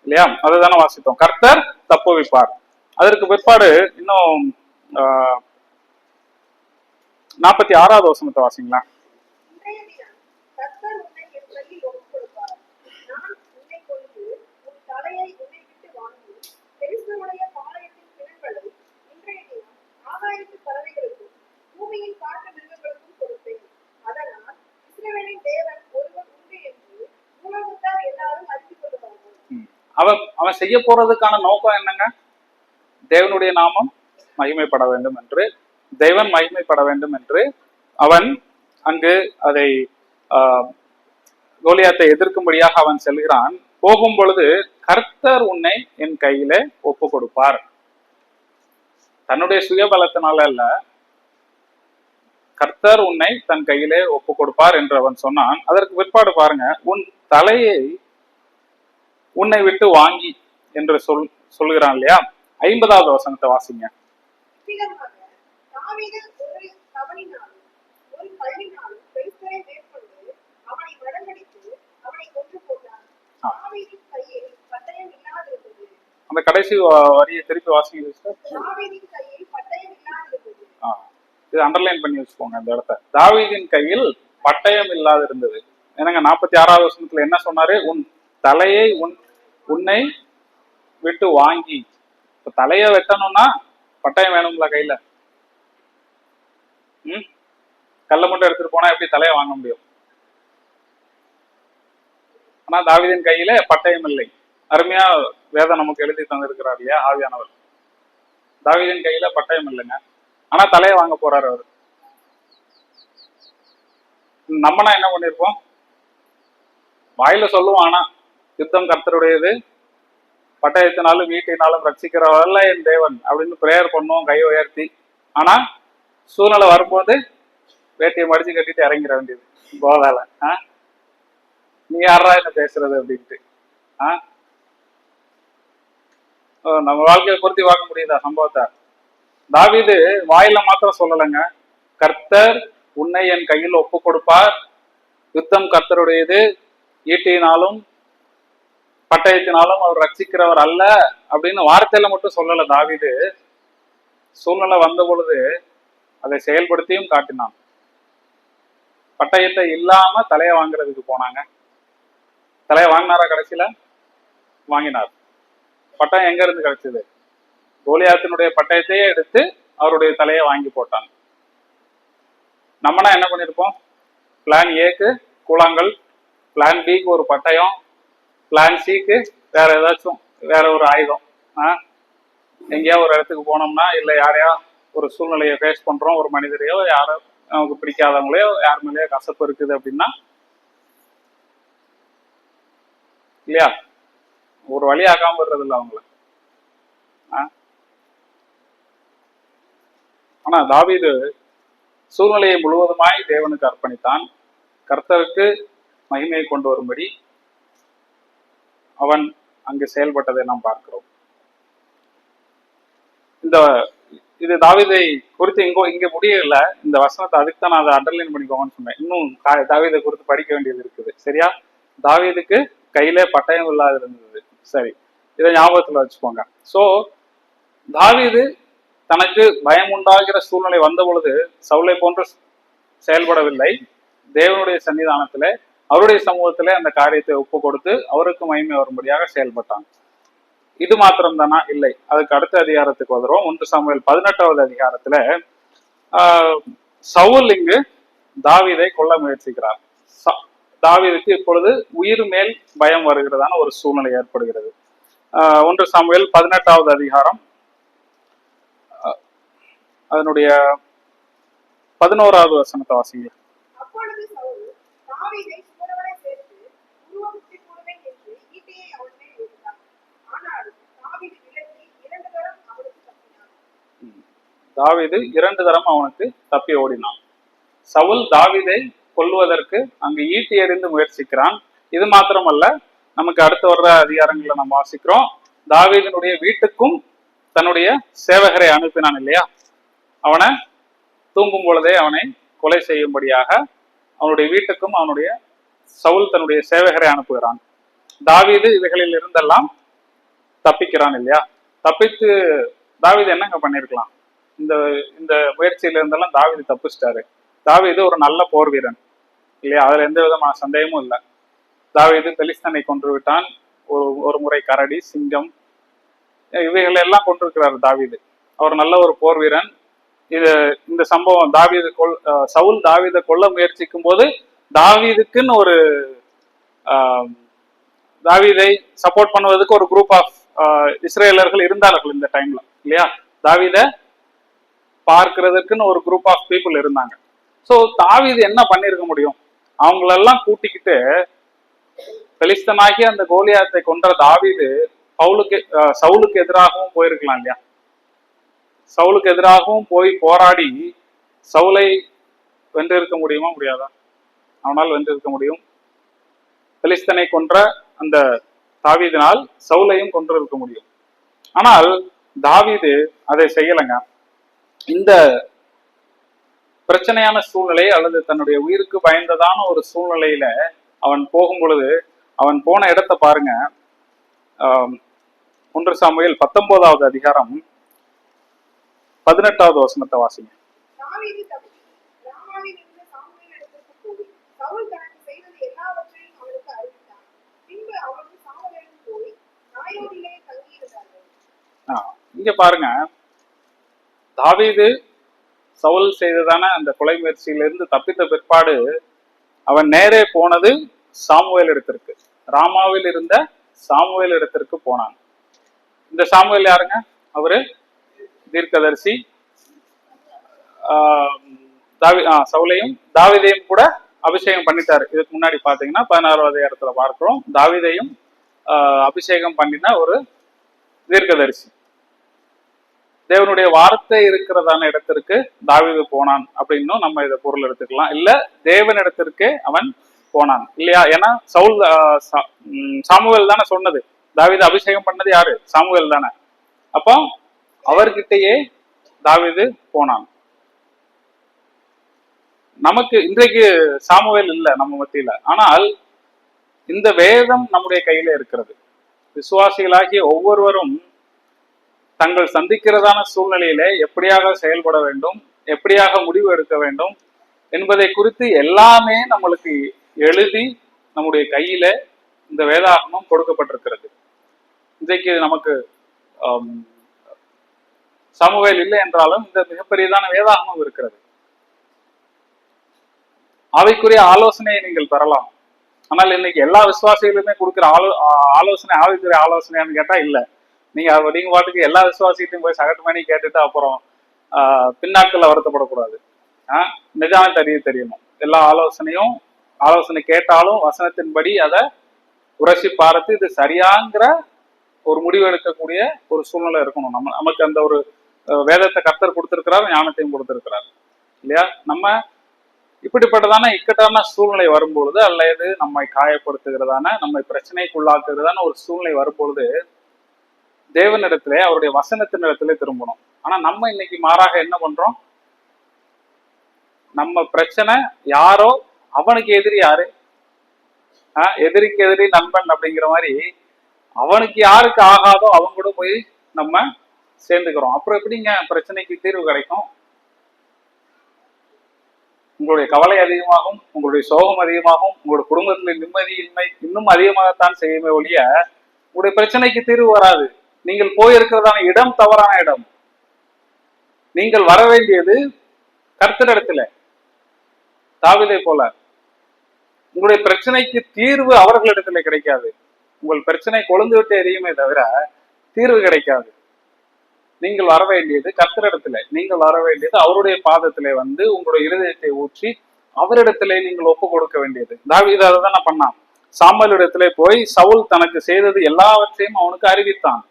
இல்லையா? அதுதானே வாசித்தோம், கர்த்தர் தப்புவிப்பார். அதற்கு பிற்பாடு இன்னும் 46வது வசனத்தை வாசிங்களா. அவன் செய்ய போறதுக்கான நோக்கம் என்னங்க? தேவனுடைய நாமம் மகிமைப்பட வேண்டும் என்று, தேவன் மகிமைப்பட வேண்டும் என்று அவன் அங்கு அதை கோலியாத்தை எதிர்க்கும்படியாக அவன் செல்கிறான். போகும் பொழுது கர்த்தர் உன்னை என் கையில ஒப்பு கொடுப்பார். தன்னுடைய சுயபலத்தினால அல்ல, கர்த்தர் உன்னை தன் கையிலே ஒப்பு கொடுப்பார் என்று அவன் சொன்னான். அதற்கு பிற்பாடு பாருங்க, உன் தலையை உன்னை விட்டு வாங்கி என்று சொல்லுகிறான் இல்லையா? 50வது வசனத்தை வாசிங்க. அந்த கடைசி வரியை திருப்பி வாசிங்க. இது அண்டர்லைன் பண்ணி வச்சுக்கோங்க அந்த இடத்த. தாவீதின் கையில் பட்டயம் இல்லாது இருந்தது. என்னங்க 46வது வசனத்துல என்ன சொன்னாரு? உன் தலையை உன்னை விட்டு வாங்கி. இப்ப தலைய வெட்டணும்னா பட்டயம் வேணும்ல கையில. கல்ல மட்டும் எடுத்துட்டு போனா எப்படி தலையை வாங்க முடியும்? ஆனா தாவீதின் கையில பட்டயம் இல்லை. அருமையா வேதம் நமக்கு எழுதி தந்திருக்கிறார் இல்லையா ஆவியானவர். தாவீதின் கையில பட்டயம் இல்லைங்க, ஆனா தலையை வாங்க போறாரு அவரு. நம்மனா என்ன பண்ணிருப்போம்? வாயில சொல்லுவோம், ஆனா யுத்தம் கர்த்தருடையது, பட்டயத்தினாலும் வீட்டினாலும் ரட்சிக்கிறவல்ல என் தேவன் அப்படின்னு பிரேயர் பண்ணுவோம் கை உயர்த்தி. ஆனா சூழ்நிலை வரும்போது வேட்டியை மடிச்சு கட்டிட்டு இறங்கிட வேண்டியது போதால. நீ யாரா என்ன பேசுறது அப்படின்ட்டு. நம்ம வாழ்க்கையை பொருத்தி பார்க்க முடியுதா சம்பவத்தை? தாவீது வாயில மாத்திரம் சொல்லலைங்க, கர்த்தர் உன்னை என் கையில் ஒப்பு கொடுப்பார், யுத்தம் கர்த்தருடையது, ஈட்டியினாலும் பட்டயத்தினாலும் அவர் ரட்சிக்கிறவர் அல்ல அப்படின்னு வார்த்தையில மட்டும் சொல்லல தாவீது. சூழ்நிலை வந்த பொழுது அதை செயல்படுத்தியும் காட்டினான். பட்டயத்தை இல்லாம தலையை வாங்குறதுக்கு போனாங்க. தலையை வாங்கினாரா? கடைசியில வாங்கினார். பட்டயம் எங்க இருந்து கிடைச்சது? கோலியாத்தினுடைய பட்டயத்தையே எடுத்து அவருடைய தலையை வாங்கி போட்டாங்க. நம்மனா என்ன பண்ணிருப்போம்? பிளான் ஏக்கு கூழாங்கல், பிளான் பிக்கு ஒரு பட்டயம், பிளான் சிக்கு வேற ஏதாச்சும் வேற ஒரு ஆயுதம். எங்கேயா ஒரு இடத்துக்கு போனோம்னா, இல்ல யாரையா ஒரு சூழ்நிலையை ஃபேஸ் பண்றோம், ஒரு மனிதரையோ யாரோ நமக்கு பிடிக்காதவங்களையோ யார் மேலேயோ கசப்பு இருக்குது அப்படின்னா இல்லையா, ஒரு வழி ஆக்காம விடுறது இல்லை அவங்கள. ஆனா தாவீது சூழ்நிலையை முழுவதுமாய் தேவனுக்கு அர்ப்பணித்தான். கர்த்தருக்கு மகிமையை கொண்டு வரும்படி அவன் அங்கு செயல்பட்டதை நாம் பார்க்கிறோம். இது தாவீதை குறித்து இங்க முடியல. இந்த வசனத்தை அதுக்கு தான் நான் அதை அண்டர்லைன் பண்ணிக்கோங்கன்னு சொன்னேன். இன்னும் தாவீதை குறித்து படிக்க வேண்டியது இருக்குது. சரியா? தாவீதுக்கு கையில பட்டயம் இல்லாது இருந்தது. சரி, இதை ஞாபகத்துல வச்சுக்கோங்க. சோ தாவீது தனக்கு பயம் உண்டாகிற சூழ்நிலை வந்த பொழுது சவுலை போன்று செயல்படவில்லை. தேவனுடைய சன்னிதானத்திலே அவருடைய சமூகத்திலே அந்த காரியத்தை ஒப்பு கொடுத்து அவருக்கு மகிமை வரும்படியாக செயல்பட்டான். இது மாத்திரம் தானா? இல்லை. அதுக்கு அடுத்த அதிகாரத்துக்கு வந்துடும். 1 சாமுவேல் 18வது அதிகாரத்துல சவுல் இங்கு தாவீதை கொல்ல முயற்சிக்கிறார். தாவீதுக்கு இப்பொழுது உயிர் மேல் பயம் வருகிறதான ஒரு சூழ்நிலை ஏற்படுகிறது. 1 சாமுவேல் 18வது அதிகாரம் அதனுடைய 11வது வசனத்தை வாசிங்க. தாவீது 2 தரம் அவனுக்கு தப்பி ஓடினான். சவுல் தாவீதை கொல்லுவதற்கு அங்கு ஈட்டி எறிந்து முயற்சிக்கிறான். இது மாத்திரமல்ல, நமக்கு அடுத்து வர்ற அதிகாரங்களை நம்ம வாசிக்கிறோம், தாவீதினுடைய வீட்டுக்கும் தன்னுடைய சேவகரை அனுப்பினான் இல்லையா? அவனை தூங்கும் பொழுதே அவனை கொலை செய்யும்படியாக அவனுடைய வீட்டுக்கும் அவனுடைய சவுல் தன்னுடைய சேவகரை அனுப்புகிறான். தாவீது இவைகளில் இருந்தெல்லாம் தப்பிக்கிறான் இல்லையா? தப்பித்து தாவீது என்னங்க பண்ணிருக்கலாம்? இந்த இந்த முயற்சியில இருந்தெல்லாம் தாவீது தப்பிச்சிட்டாரு. தாவீது ஒரு நல்ல போர் வீரன் இல்லையா? அதுல எந்த விதமான சந்தேகமும் இல்லை. தாவீது பெலிஸ்தனை கொன்று விட்டான். ஒரு முறை கரடி, சிங்கம், இவைகள் எல்லாம் கொண்டிருக்கிறார் தாவீது. அவர் நல்ல ஒரு போர் வீரன். இந்த சம்பவம் சவுல் தாவீதை கொல்ல முயற்சிக்கும் போது தாவீதுக்குன்னு ஒரு தாவீதை சப்போர்ட் பண்ணுவதற்கு ஒரு குரூப் ஆஃப் இஸ்ரேலர்கள் இருந்தார்கள் இந்த டைம்ல இல்லையா? தாவீதை பார்க்கிறதுக்குன்னு ஒரு குரூப் ஆஃப் பீப்புள் இருந்தாங்க. ஸோ தாவீது என்ன பண்ணிருக்க முடியும்? அவங்களெல்லாம் கூட்டிக்கிட்டு பெலிஸ்தனாகி அந்த கோலியாத்தை கொன்ற தாவீது சவுலுக்கு எதிராகவும் போயிருக்கலாம் இல்லையா? சவுலுக்கு எதிராகவும் போய் போராடி சவுலை வென்றிருக்க முடியுமா? முடியாதா? அவனால் வென்றிருக்க முடியும். பெலிஸ்தனை கொன்ற அந்த தாவீதினால் சவுலையும் கொன்றிருக்க முடியும். ஆனால் தாவீது அதை செய்யலைங்க. இந்த பிரச்சனையான சூழ்நிலை அல்லது தன்னுடைய உயிருக்கு பயந்ததான ஒரு சூழ்நிலையில அவன் போகும் பொழுது அவன் போன இடத்தை பாருங்க. 1 சாமுவேல் 19வது அதிகாரம் 18வது வசனத்தை வாசிங்க. இங்க பாருங்க, தாவீது சவுல் செய்ததான அந்த கொலை முயற்சியிலிருந்து தப்பித்த பிற்பாடு அவன் நேரே போனது சாமுவேல் இடத்திற்கு, ராமாவில் இருந்த சாமுவேல் இடத்திற்கு போனான். இந்த சாமுவேல் யாருங்க? அவரு தீர்க்கதரிசி. சவுலையும் தாவீதையும் கூட அபிஷேகம் பண்ணிட்டாரு. இதுக்கு முன்னாடி பாத்தீங்கன்னா 16வது இடத்துல பார்க்கிறோம், தாவீதையும் அபிஷேகம் பண்ணின ஒரு தீர்க்கதரிசி. தேவனுடைய வார்த்தை இருக்கிறதான இடத்திற்கு தாவீது போனான் அப்படின்னும் நம்ம இதை பொருள் எடுத்துக்கலாம். இல்ல தேவன் இடத்திற்கு அவன் போனான் இல்லையா? ஏன்னா சாமுவேல் தானே சொன்னது, தாவீது அபிஷேகம் பண்ணது யாரு? சாமுவேல் தானே. அப்போ அவர்கிட்டயே தாவீது போனான். நமக்கு இன்றைக்கு சாமுவேல் இல்லை நம்ம மத்தியில, ஆனால் இந்த வேதம் நம்முடைய கையில இருக்கிறது. விசுவாசிகளாகிய ஒவ்வொருவரும் தங்கள் சந்திக்கிறதான சூழ்நிலையில எப்படியாக செயல்பட வேண்டும், எப்படியாக முடிவு எடுக்க வேண்டும் என்பதை குறித்து எல்லாமே நம்மளுக்கு எழுதி நம்முடைய கையில இந்த வேதாகமம் கொடுக்கப்பட்டிருக்கிறது. இன்றைக்கு நமக்கு சாமுவேல் இல்லை என்றாலும் இந்த மிகப்பெரியதான வேதாகமம் இருக்கிறது. அவைக்குரிய ஆலோசனையை நீங்கள் பெறலாம். ஆனால் இன்னைக்கு எல்லா விசுவாசிகளுமே கொடுக்குற ஆலோசனை ஆவிக்குரிய ஆலோசனையான்னு கேட்டா இல்லை. நீங்க பாட்டுக்கு எல்லா விசுவாசிகிட்டையும் போய் சகட்டு மணி கேட்டுட்டு அப்புறம் பின்னாட்கள்ல வருத்தப்படக்கூடாது. நிஜான தெரியணும். எல்லா ஆலோசனை கேட்டாலும் வசனத்தின்படி அதை உரசி பார்த்து இது சரியாங்கிற ஒரு முடிவு எடுக்கக்கூடிய ஒரு சூழ்நிலை இருக்கணும். நமக்கு அந்த ஒரு வேதத்தை கர்த்தர் கொடுத்திருக்கிறார், ஞானத்தையும் கொடுத்திருக்கிறார் இல்லையா? நம்ம இப்படிப்பட்டதான இக்கட்டான சூழ்நிலை வரும்பொழுது அல்லது நம்மை காயப்படுத்துகிறதான, நம்மை பிரச்சனைக்குள்ளாக்குறதான ஒரு சூழ்நிலை வரும்பொழுது தேவனிடத்திலே, அவருடைய வசனத்தினிடத்திலே திரும்பணும். ஆனா நம்ம இன்னைக்கு மாறாக என்ன பண்றோம்? நம்ம பிரச்சனை யாரோ அவனுக்கு எதிரி யாரு? எதிரிக்கு எதிரி நண்பன் அப்படிங்கிற மாதிரி அவனுக்கு யாருக்கு ஆகாதோ அவங்க கூட போய் நம்ம சேர்ந்துக்கிறோம். அப்புறம் எப்படிங்க பிரச்சனைக்கு தீர்வு கிடைக்கும்? உங்களுடைய கவலை அதிகமாகும், உங்களுடைய சோகம் அதிகமாகும், உங்களுடைய குடும்பத்தில் நிம்மதியின்மை இன்னும் அதிகமாகத்தான் செய்யுமே ஒழிய உங்களுடைய பிரச்சனைக்கு தீர்வு வராது. நீங்கள் போயிருக்கிறதான இடம் தவறான இடம். நீங்கள் வர வேண்டியது கர்த்தரிடத்துல. தாவீதை போல உங்களுடைய பிரச்சனைக்கு தீர்வு அவர்களிடத்துல கிடைக்காது. உங்கள் பிரச்சனை கொழுந்து விட்டு எரியுமே தவிர தீர்வு கிடைக்காது. நீங்கள் வர வேண்டியது கர்த்தரிடத்துல. நீங்கள் வர வேண்டியது அவருடைய பாதத்திலே வந்து உங்களுடைய இருதயத்தை ஊற்றி அவரிடத்திலே நீங்கள் ஒப்பு கொடுக்க வேண்டியது. தாவீது அதை தானே பண்ணான். சாமுவேல் இடத்திலே போய் சவுல் தனக்கு செய்தது எல்லாவற்றையும் அவனுக்கு அறிவித்தான்.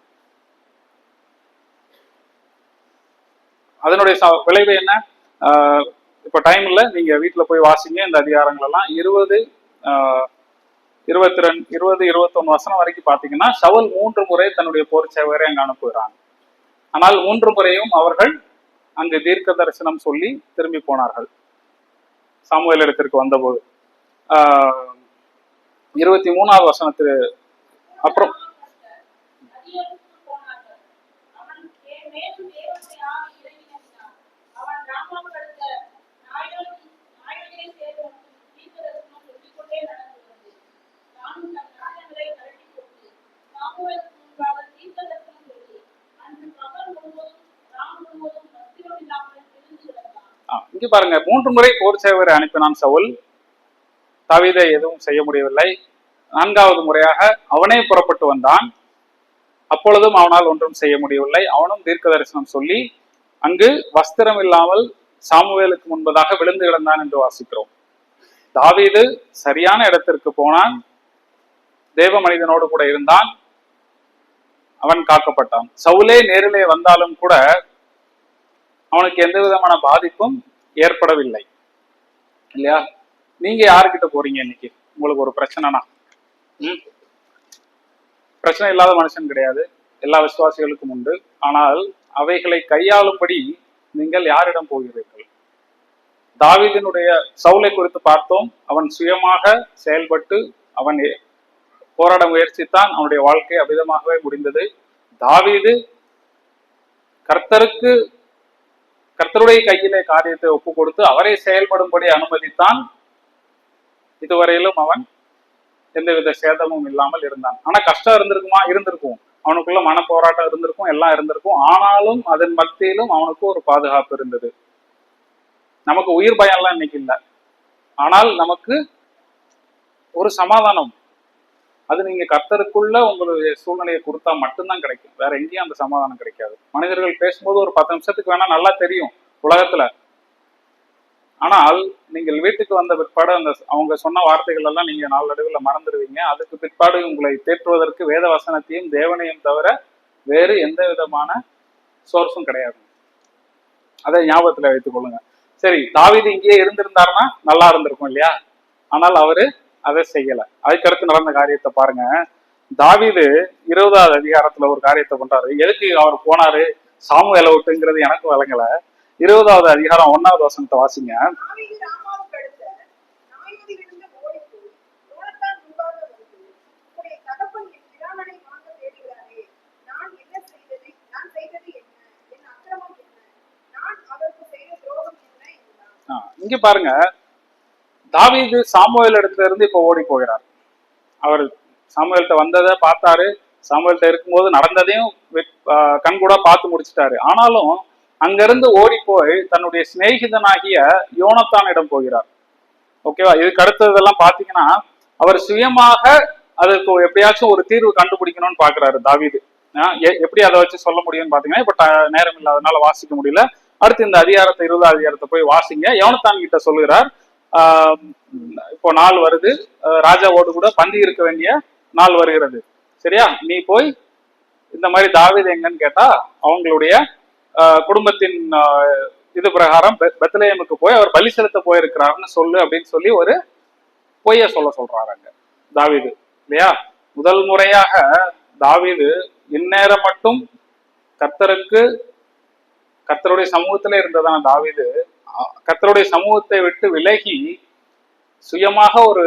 அதனுடைய விளைவு என்ன? இப்போ டைம் இல்லை, நீங்க வீட்டில் போய் வாசிங்க இந்த அதிகாரங்கள் எல்லாம். 20 22 20 21 வசனம் வரைக்கும் பாத்தீங்கன்னா சவுல் 3 முறை தன்னுடைய போர் சேவரை அங்க அனுப்புகிறாங்க. ஆனால் 3 முறையும் அவர்கள் அங்கு தீர்க்க தரிசனம் சொல்லி திரும்பி போனார்கள். சாமுவேல் இடத்திற்கு வந்தபோது 23வது வசனத்துக்கு அப்புறம் இங்க பாருங்க, 3 முறை போர் சேவரை அனுப்பினான் சவுல். தாவீதை எதுவும் செய்ய முடியவில்லை. 4வது முறையாக அவனே புறப்பட்டு வந்தான். அப்பொழுதும் அவனால் ஒன்றும் செய்ய முடியவில்லை. அவனும் தீர்க்க தரிசனம் சொல்லி அங்கு வஸ்திரம் இல்லாமல் சாமுவேலுக்கு முன்பதாக விழுந்து கிடந்தான் என்று வாசிக்கிறோம். தாவீது சரியான இடத்திற்கு போனான், தேவ மனிதனோடு கூட இருந்தான், அவன் காக்கப்பட்டான். சவுலே நேரிலே வந்தாலும் கூட அவனுக்கு எந்த விதமான பாதிப்பும் ஏற்படவில்லை இல்லையா? நீங்க யாருக்கிட்ட போறீங்க இன்னைக்கு? உங்களுக்கு ஒரு பிரச்சனைனா, பிரச்சனை இல்லாத மனுஷன் கிடையாது, எல்லா விசுவாசிகளுக்கும் உண்டு. ஆனால் அவைகளை கையாளும்படி நீங்கள் யாரிடம் போகிறீர்கள்? தாவீதினுடைய சவுலை குறித்து பார்த்தோம். அவன் சுயமாக செயல்பட்டு அவன் போராட முயற்சித்தான். அவனுடைய வாழ்க்கை அபிதமாகவே முடிந்தது. தாவீது கர்த்தருடைய கையிலே காரியத்தை ஒப்பு கொடுத்து அவரை செயல்படும்படி அனுமதித்தான். இதுவரையிலும் அவன் எந்தவித சேதமும் இல்லாமல் இருந்தான். ஆனா கஷ்டம் இருந்திருக்குமா? இருந்திருக்கும். அவனுக்குள்ள மன போராட்டம் இருந்திருக்கும், எல்லாம் இருந்திருக்கும். ஆனாலும் அதன் மத்தியிலும் அவனுக்கு ஒரு பாதுகாப்பு இருந்தது. நமக்கு உயிர் பயம்லாம் இன்னைக்கு இல்லை, ஆனால் நமக்கு ஒரு சமாதானம். அது நீங்க கர்த்தருக்குள்ள உங்களுடைய சூழ்நிலையை கொடுத்தா மட்டும்தான் கிடைக்கும். வேற எங்கேயும் அந்த சமாதானம் கிடைக்காது. மனிதர்கள் பேசும்போது ஒரு 10 நிமிஷத்துக்கு வேணா நல்லா தெரியும் உலகத்துல. ஆனால் நீங்கள் வீட்டுக்கு வந்த பிற்பாடு அந்த அவங்க சொன்ன வார்த்தைகள் எல்லாம் நீங்க நாளடைவில் மறந்துடுவீங்க. அதுக்கு பிற்பாடு உங்களை தேற்றுவதற்கு வேத வசனத்தையும் தேவனையும் தவிர வேறு எந்த விதமான சோர்ஸும் கிடையாது. அதை ஞாபகத்துல வைத்துக் கொள்ளுங்க. சரி, தாவீது இங்கேயே இருந்திருந்தாருன்னா நல்லா இருந்திருக்கும் இல்லையா? ஆனால் அவரு அதை செய்யல. அதுக்கடுத்து நடந்த காரியத்தை பாருங்க. தாவீது 20வது அதிகாரத்துல ஒரு காரியத்தை பண்றாரு. எதுக்கு அவர் போனாரு சாமுவேலை விட்டுங்கிறது எனக்கு வழங்கல. 20வது அதிகாரம் 1வது வசனத்தை வாசிங்க. இங்க பாருங்க, தாவீது சாமுவேல் இடத்துல இருந்து இப்ப ஓடி போகிறார். அவர் சாமுவேல்கிட்ட வந்ததை பார்த்தாரு, சாமுவேல்கிட்ட இருக்கும்போது நடந்ததையும் கண்கூட பார்த்து முடிச்சிட்டாரு. ஆனாலும் அங்கிருந்து ஓடி போய் தன்னுடைய சிநேகிதனாகிய யோனத்தானிடம் போகிறார். ஓகேவா? இதுக்கு அடுத்ததெல்லாம் பாத்தீங்கன்னா அவர் சுயமாக அதுக்கு எப்படியாச்சும் ஒரு தீர்வு கண்டுபிடிக்கணும்னு பாக்குறாரு தாவீது. எப்படி அதை வச்சு சொல்ல முடியும்னு பாத்தீங்கன்னா இப்ப நேரம் இல்லாதனால வாசிக்க முடியல. அடுத்து இந்த அதிகாரத்தை 20வது அதிகாரத்தை போய் வாசிங்க. யோனத்தான் கிட்ட சொல்லுகிறார், இப்போ நாள் வருது, ராஜாவோடு கூட பந்தி இருக்க வேண்டிய நாள் வருகிறது, சரியா? நீ போய் இந்த மாதிரி தாவீது எங்கன்னு கேட்டா அவங்களுடைய குடும்பத்தின் இது பிரகாரம் பெத்லெஹேமுக்கு போய் அவர் பலி செலுத்த போயிருக்கிறாருன்னு சொல்லு அப்படின்னு சொல்லி ஒரு பொய்ய சொல்றாரு அங்க தாவீது இல்லையா? முதல் முறையாக தாவீது இந்நேரம் மட்டும் கர்த்தருடைய சமூகத்திலே இருந்ததான தாவீது கர்த்தருடைய சமூகத்தை விட்டு விலகி சுயமாக ஒரு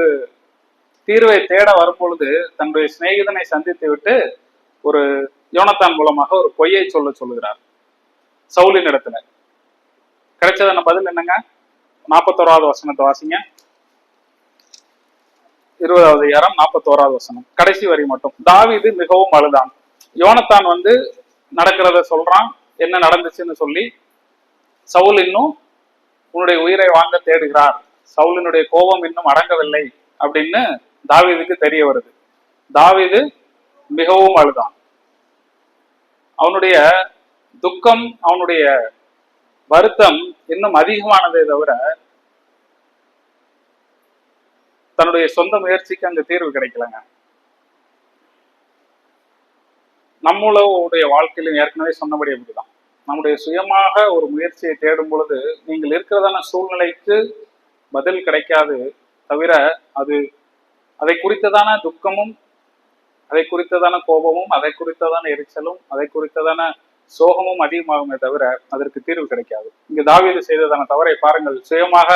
தீர்வை தேட வரும்பொழுது தன்னுடைய சிநேகிதனை சந்தித்து விட்டு ஒரு யோனத்தான் மூலமாக ஒரு பொய்யை சொல்லுகிறார் சவுலின் இடத்துல. கிடைச்சதான பதில் என்னங்க? 41வது வசனத்தை வாசிங்க. 20வது அதிகாரம் 41வது வசனம் கடைசி வரி மட்டும். தாவீது மிகவும் அழுதான். யோனத்தான் நடக்கிறத சொல்றான், என்ன நடந்துச்சுன்னு சொல்லி. சவுல் இன்னும் உன்னுடைய உயிரை வாங்க தேடுகிறார், சவுலினுடைய கோபம் இன்னும் அடங்கவில்லை அப்படின்னு தாவீதுக்கு தெரிய வருது. தாவீது மிகவும் அழுதான். அவனுடைய துக்கம், அவனுடைய வருத்தம் இன்னும் அதிகமானதை தவிர தன்னுடைய சொந்த முயற்சிக்கு அங்க தீர்வு கிடைக்கலங்க. நம்மளுடைய வாழ்க்கையிலும் ஏற்கனவே சொன்னபடி அப்படிதான். நம்முடைய சுயமாக ஒரு முயற்சியை தேடும் பொழுது நீங்கள் இருக்கிறதான சூழ்நிலைக்கு பதில் கிடைக்காது. தவிர அது அதை குறித்ததான துக்கமும், அதை குறித்ததான கோபமும், அதை குறித்ததான எரிச்சலும், அதை குறித்ததான சோகமும் அதிகமாகுமே தவிர அதற்கு தீர்வு கிடைக்காது. இங்கு தாவீது செய்ததான தவறை பாருங்கள். சுயமாக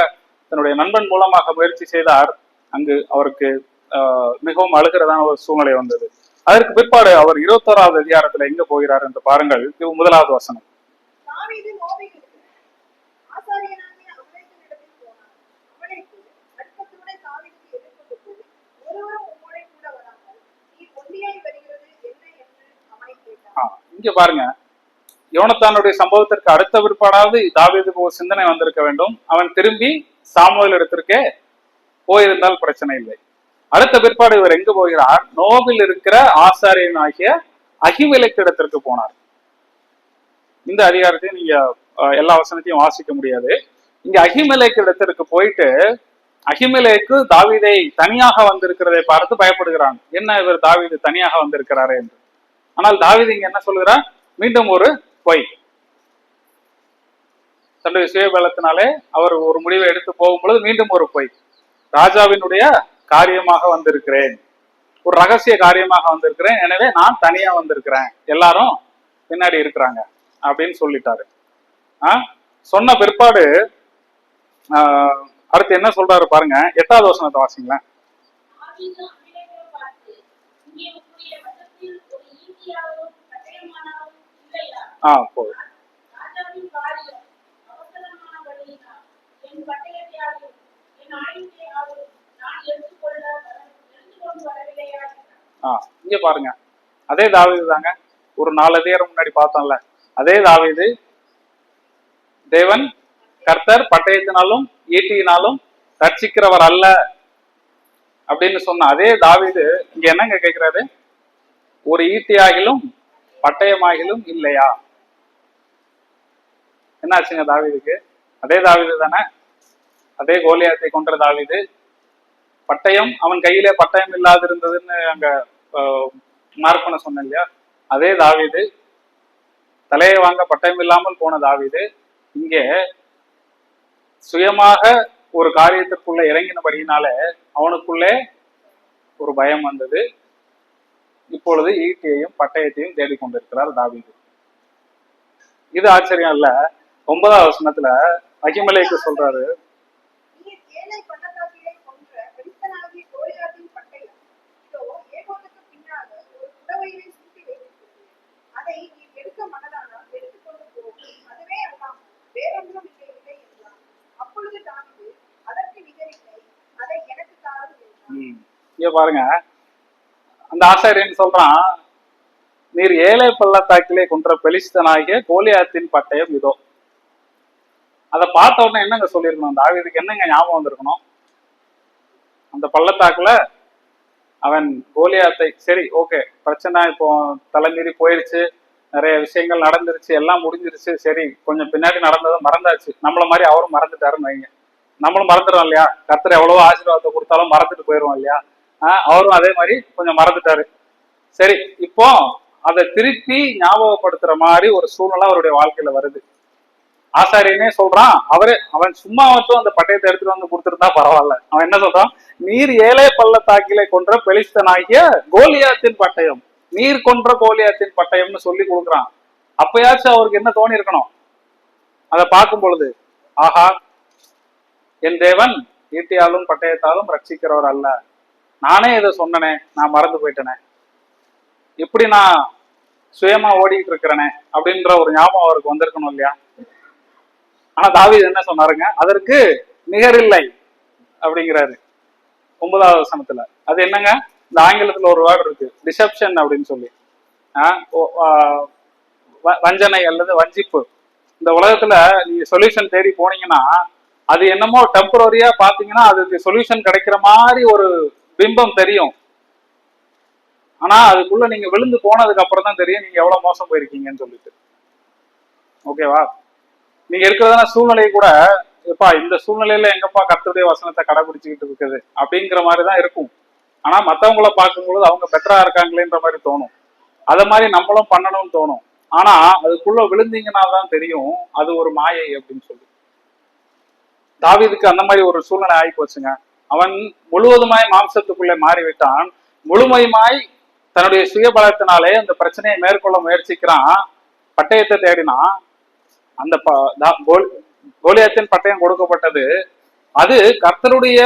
தன்னுடைய நண்பன் மூலமாக முயற்சி செய்தார். அங்கு அவருக்கு மிகவும் அழுகிறதான ஒரு சூழ்நிலை வந்தது. அதற்கு பிற்பாடு அவர் 21வது அதிகாரத்துல எங்க போகிறார் என்று பாருங்கள். 1வது வசனம். இங்க பாருங்க, யோனத்தானுடைய சம்பவத்திற்கு அடுத்த பிற்பாடாவது தாவீதுக்கு ஒரு சிந்தனை வந்திருக்க வேண்டும். அவன் திரும்பி சாமுவேல் இடத்திற்கே போயிருந்தால் பிரச்சனை இல்லை. அடுத்த பிற்பாடு இவர் எங்கு போகிறார்? நோபில் இருக்கிற ஆசாரியன் ஆகிய அகிமெலேக்கு இடத்திற்கு போனார். இந்த அதிகாரத்தையும் நீங்க எல்லா வசனத்தையும் வாசிக்க முடியாது. இங்க அகிமெலேக்கு இடத்திற்கு போயிட்டு அகிமெலேக்கு தாவீதை தனியாக வந்திருக்கிறதை பார்த்து பயப்படுகிறான். என்ன இவர் தாவீது தனியாக வந்திருக்கிறாரு என்று. ஆனால் தாவீது இங்க என்ன சொல்கிறார்? மீண்டும் ஒரு பொய். தன்னுடைய சுயபலத்தினாலே அவர் ஒரு முடிவை எடுத்து போகும் பொழுது மீண்டும் ஒரு பொய். ராஜாவினுடைய காரியமாக வந்திருக்கிறேன், ஒரு ரகசிய காரியமாக வந்திருக்கிறேன், எனவே நான் தனியா வந்திருக்கிறேன், எல்லாரும் பின்னாடி இருக்கிறாங்க அப்படின்னு சொல்லிட்டாரு. சொன்ன பிற்பாடு அடுத்து என்ன சொல்றாரு பாருங்க. 8வது வசனத்தை வாசிங்களேன். போதும். இங்க பாருங்க, அதே தாவீது தாங்க. ஒரு 4 அதிகாரம் முன்னாடி பார்த்தோம்ல, அதே தாவீது தேவன் கர்த்தர் பட்டயத்தினாலும் ஈட்டியினாலும் ரட்சிக்கிறவர் அல்ல அப்படின்னு சொன்ன அதே தாவீது இங்க என்னங்க கேட்கிறாரு? ஒரு ஈட்டியாகிலும் பட்டயமாகிலும் இல்லையா? என்ன ஆச்சுங்க தாவீதுக்கு? அதே தாவீது தானே, அதே கோலியாத்தை கொன்ற தாவீது. பட்டயம் அவன் கையிலே பட்டயம் இல்லாது இருந்ததுன்னு அங்க மார்க் பண்ண சொன்னேன் இல்லையா? அதே தாவீது, தலையை வாங்க பட்டயம் இல்லாமல் போன தாவீது இங்கே சுயமாக ஒரு காரியத்திற்குள்ள இறங்கினபடியினால அவனுக்குள்ளே ஒரு பயம் வந்தது. இப்பொழுது ஈட்டியையும் பட்டயத்தையும் தேடிக்கொண்டிருக்கிறார் தாவீது. இது ஆச்சரியம் இல்ல? 9வது வசனத்துல அகிமெலேக்கு சொல்றாரு, பாருங்க, அந்த ஆசாரியன் சொல்றான், நீர் ஏழை பள்ளத்தாக்கிலே கொன்ற பெலிஸ்தனாகிய கோலியாத்தின் பட்டயம் இதோ. அதை பார்த்த உடனே என்னங்க சொல்லியிருக்கணும்? தாவீதுக்கு என்னங்க ஞாபகம் வந்திருக்கணும்? அந்த பள்ளத்தாக்குல அவன் கோலியாத்தை, சரி ஓகே பிரச்சனை இப்போ தலைமீறி போயிடுச்சு, நிறைய விஷயங்கள் நடந்துருச்சு, எல்லாம் முடிஞ்சிருச்சு, சரி கொஞ்சம் பின்னாடி நடந்ததை மறந்தாச்சு. நம்மள மாதிரி அவரும் மறந்துட்டாருன்னு வைங்க. நம்மளும் மறந்துடுவோம் இல்லையா? கர்த்தர் எவ்வளவோ ஆசீர்வாதத்தை கொடுத்தாலும் மறந்துட்டு போயிடுவோம் இல்லையா? அவரும் அதே மாதிரி கொஞ்சம் மறந்துட்டாரு. சரி, இப்போ அதை திருப்பி ஞாபகப்படுத்துற மாதிரி ஒரு சூழ்நிலை அவருடைய வாழ்க்கையில வருது. ஆசாரியனே சொல்றான், அவன் சும்மா மட்டும் அந்த பட்டயத்தை எடுத்துட்டு வந்து கொடுத்துருந்தா பரவாயில்ல. அவன் என்ன சொல்றான்? நீர் ஏழை பள்ளத்தாக்கிலே கொன்ற பெலிஸ்தனாகிய கோலியாத்தின் பட்டயம், நீர் கொன்ற கோலியாத்தின் பட்டயம்னு சொல்லி கொடுக்குறான். அப்பயாச்சும் அவருக்கு என்ன தோணி இருக்கணும்? அதை பார்க்கும் பொழுது, ஆஹா, என் தேவன் ஈட்டியாலும் பட்டயத்தாலும் ரட்சிக்கிறவர் அல்ல, நானே இதை சொன்னனே, நான் மறந்து போயிட்டேனே, இப்படி நான் சுயமா ஓடிட்டு இருக்கிறேனே அப்படின்ற ஒரு ஞாபகம் அவருக்கு வந்திருக்கணும் இல்லையா? ஆனா தாவீது என்ன சொன்னாருங்க? அதற்கு நிகரில்லை அப்படிங்கிறாரு 9வது வசனத்துல. அது என்னங்க? இந்த ஆங்கிலத்துல ஒரு வேர்டு இருக்கு, டிசெப்ஷன் அப்படின்னு சொல்லி. வஞ்சனை அல்லது வஞ்சிப்பு. இந்த உலகத்துல நீங்க சொல்யூஷன் தேடி போனீங்கன்னா அது என்னமோ டெம்பரரியா பாத்தீங்கன்னா அதுக்கு சொல்யூஷன் கிடைக்கிற மாதிரி ஒரு பிம்பம் தெரியும். ஆனா அதுக்குள்ள நீங்க விழுந்து போனதுக்கு அப்புறம் தான் தெரியும் நீங்க எவ்வளவு மோசம் போயிருக்கீங்கன்னு சொல்லிட்டு. ஓகேவா? நீங்க இருக்கிறதான சூழ்நிலை கூட, எப்பா இந்த சூழ்நிலையில எங்கப்பா கர்த்தருடைய வசனத்தை கடைபிடிச்சுக்கிட்டு இருக்குது அப்படிங்கிற மாதிரிதான் இருக்கும். ஆனா மத்தவங்களை பார்க்கும்பொழுது அவங்க பெட்டரா இருக்காங்களேன்ற மாதிரி தோணும். அதை மாதிரி நம்மளும் பண்ணணும்னு தோணும். ஆனா அதுக்குள்ள விழுந்தீங்கன்னா தான் தெரியும் அது ஒரு மாயை அப்படின்னு சொல்லி. தாவீதுக்கு அந்த மாதிரி ஒரு சூழ்நிலை ஆகி போச்சுங்க. அவன் முழுவதுமாய் மாம்சத்துக்குள்ளே மாறிவிட்டான். முழுமையுமாய் தன்னுடைய சுயபலத்தினாலே அந்த பிரச்சனையை மேற்கொள்ள முயற்சிக்கிறான். பட்டயத்தை தேடினான். அந்த கோலியாத்தின் பட்டயம் கொடுக்கப்பட்டது. அது கர்த்தருடைய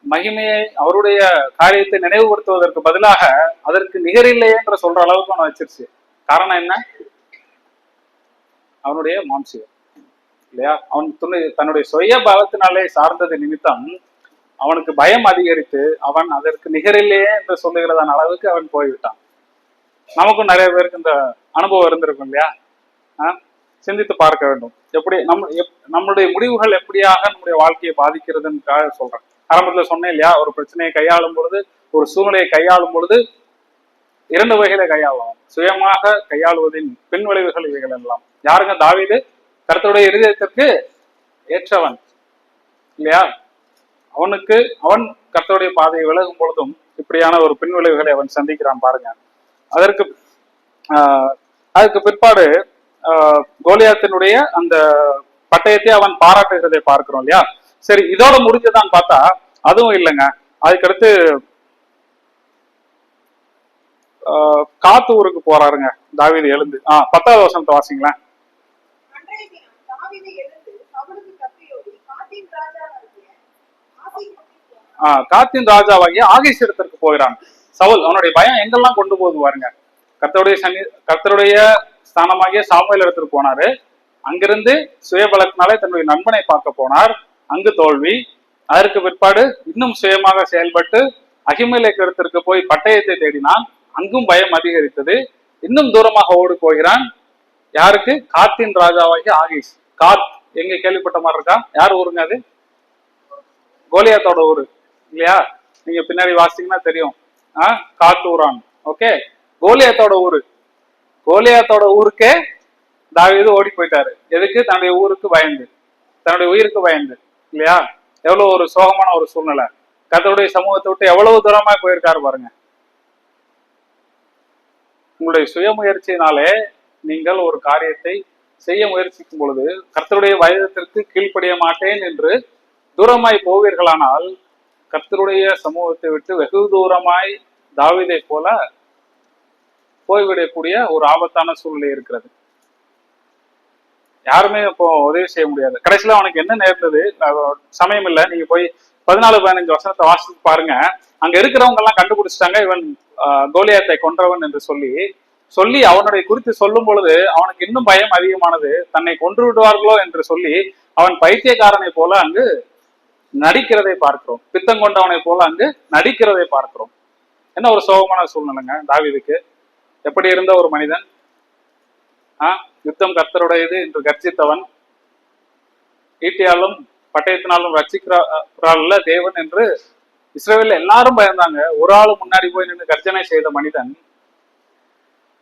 மகிமையை, அவருடைய காரியத்தை நினைவுபடுத்துவதற்கு பதிலாக அதற்கு நிகரில்லையே என்று சொல்ற அளவுக்கு அவனை வச்சிருச்சு. காரணம் என்ன? அவனுடைய மாம்சியம் இல்லையா? அவன் தன்னுடைய சுய பலத்தினாலே சார்ந்தது நிமித்தம் அவனுக்கு பயம் அதிகரித்து அவன் அதற்கு நிகரில்லையே என்று சொல்லுகிறதான அளவுக்கு அவன் போய்விட்டான். நமக்கும் நிறைய பேருக்கு இந்த அனுபவம் இருந்திருக்கும் இல்லையா? சிந்தித்து பார்க்க வேண்டும். எப்படி நம்மளுடைய முடிவுகள் எப்படியாக நம்முடைய வாழ்க்கையை பாதிக்கிறதுன்னு சொல்றேன். ஆரம்பத்துல சொன்னேன் இல்லையா, ஒரு பிரச்சனையை கையாளும் பொழுது, ஒரு சூழ்நிலையை கையாளும் பொழுது 2 வகையில கையாளலாம். சுயமாக கையாளுவதின் பின் விளைவுகள் இவைகள் எல்லாம். யாருங்க? தாவீது கர்த்தருடைய இருதயத்திற்கு ஏற்றவன் இல்லையா? அவன் கர்த்தருடைய பாதையை விலகும் பொழுதும் இப்படியான ஒரு பின் விளைவுகளை அவன் சந்திக்கிறான் பாருங்க. அதற்கு பிற்பாடு கோலியாத்தினுடைய அந்த பட்டயத்தை அவன் பாராட்டுகிறதை பார்க்கிறோம் இல்லையா? சரி, இதோட முடிஞ்சதான்னு பார்த்தா அதுவும் இல்லைங்க. அதுக்கடுத்து காத்து ஊருக்கு போறாருங்க தாவீது எழுந்து. 10வது வசனத்தை வாசிங்களேன். காத்தின் ராஜாவாகிய ஆகீஸ் இடத்திற்கு போகிறான். சவுல் அவனுடைய பயம் எங்கெல்லாம் கொண்டு போகுது பாருங்க. கர்த்தருடைய ஸ்தானமாகிய சாமுவேல் இடத்திற்கு போனாரு. அங்கிருந்து சுயபலத்தினாலே தன்னுடைய நண்பனை பார்க்க போனார். அங்கு தோல்வி. அதற்கு பிற்பாடு இன்னும் சுயமாக செயல்பட்டு அகிமேலேக்கு இடத்திற்கு போய் பட்டயத்தை தேடினான். அங்கும் பயம் அதிகரித்தது. இன்னும் தூரமாக ஓடி போகிறான். யாருக்கு? காத்தின் ராஜாவாகிய ஆகீஸ். காத் எங்க கேள்விப்பட்ட மாதிரி இருக்கா? யார் ஊருங்க அது? கோலியாத்தோட ஊரு இல்லையா? நீங்க பின்னாடி வாசிங்கன்னா தெரியும். காத்தூரான். ஓகே, கோலியாத்தோட ஊரு. கோலியாத்தோட ஊருக்கே தாவீது ஓடி போயிட்டாரு. எதுக்கு? தன்னுடைய ஊருக்கு பயந்து, தன்னுடைய உயிருக்கு பயந்து இல்லையா? எவ்வளவு ஒரு சோகமான ஒரு சூழ்நிலை. கர்த்தருடைய சமூகத்தை விட்டு எவ்வளவு தூரமா போயிருக்காரு பாருங்க. உங்களுடைய சுயமுயற்சியினாலே நீங்கள் ஒரு காரியத்தை செய்ய முயற்சிக்கும் பொழுது கர்த்தருடைய வயதத்திற்கு கீழ்ப்படிய மாட்டேன் என்று தூரமாய் போவீர்களானால் கர்த்தருடைய சமூகத்தை விட்டு வெகு தூரமாய் தாவீதை போல போய்விடக்கூடிய ஒரு ஆபத்தான சூழ்நிலை இருக்கிறது. யாருமே இப்போ உதவி செய்ய முடியாது. கடைசியில அவனுக்கு என்ன நேர்ந்தது? சமயம் இல்லை, நீங்க போய் 14-15 வசனத்தை வாசித்து பாருங்க. அங்க இருக்கிறவங்க எல்லாம் கண்டுபிடிச்சிட்டாங்க இவன் கோலியாத்தை கொன்றவன் என்று சொல்லி அவனுடைய குறித்து சொல்லும் பொழுது அவனுக்கு இன்னும் பயம் அதிகமானது. தன்னை கொன்று விடுவார்களோ என்று சொல்லி அவன் பைத்தியக்காரனை போல அங்கு நடிக்கிறதை பார்க்கிறோம். பித்தம் கொண்டவனை போல அங்கு நடிக்கிறதை பார்க்கிறோம். என்ன ஒரு சோகமான சூழ்நிலைங்க தாவீதுக்கு. எப்படி இருந்த ஒரு மனிதன், யுத்தம் கர்த்தருடையது என்று கர்ஜித்தவன், ஈட்டியாலும் பட்டயத்தினாலும் ரட்சிக்கிறாள்ல தேவன் என்று இஸ்ரவேல்ல எல்லாரும் பயந்தாங்க. ஒரு ஆளு முன்னாடி போய் நின்று கர்ஜனை செய்த மனிதன்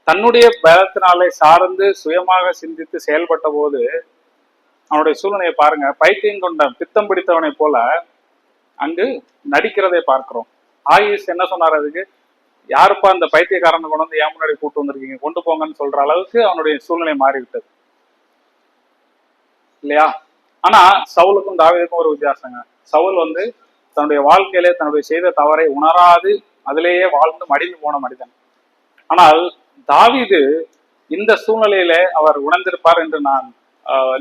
தன்னுடைய பலத்தினாலே சார்ந்து சுயமாக சிந்தித்து செயல்பட்ட போது அவனுடைய சூழ்நிலையை பாருங்க. பைத்தியம் கொண்ட பித்தம் பிடித்தவனை போல அங்கு நடிக்கிறதை பார்க்கிறோம். ஆகீஸ் என்ன சொன்னார்? அதுக்கு யாருப்பா இந்த பைத்தியக்காரனை கொண்டு வந்து ஏன் முன்னாடி கூட்டு வந்திருக்கீங்க, கொண்டு போங்கன்னு சொல்ற அளவுக்கு அவனுடைய சூழ்நிலை மாறிவிட்டது இல்லையா? ஆனா சவுலுக்கும் தாவீதுக்கும் ஒரு வித்தியாசங்க. சவுல் தன்னுடைய வாழ்க்கையிலே தன்னுடைய செய்த தவறை உணராது அதிலேயே வாழ்ந்து மடிந்து போன மனிதன். ஆனால் தாவீது இந்த சூழ்நிலையிலே அவர் உணர்ந்திருப்பார் என்று நான்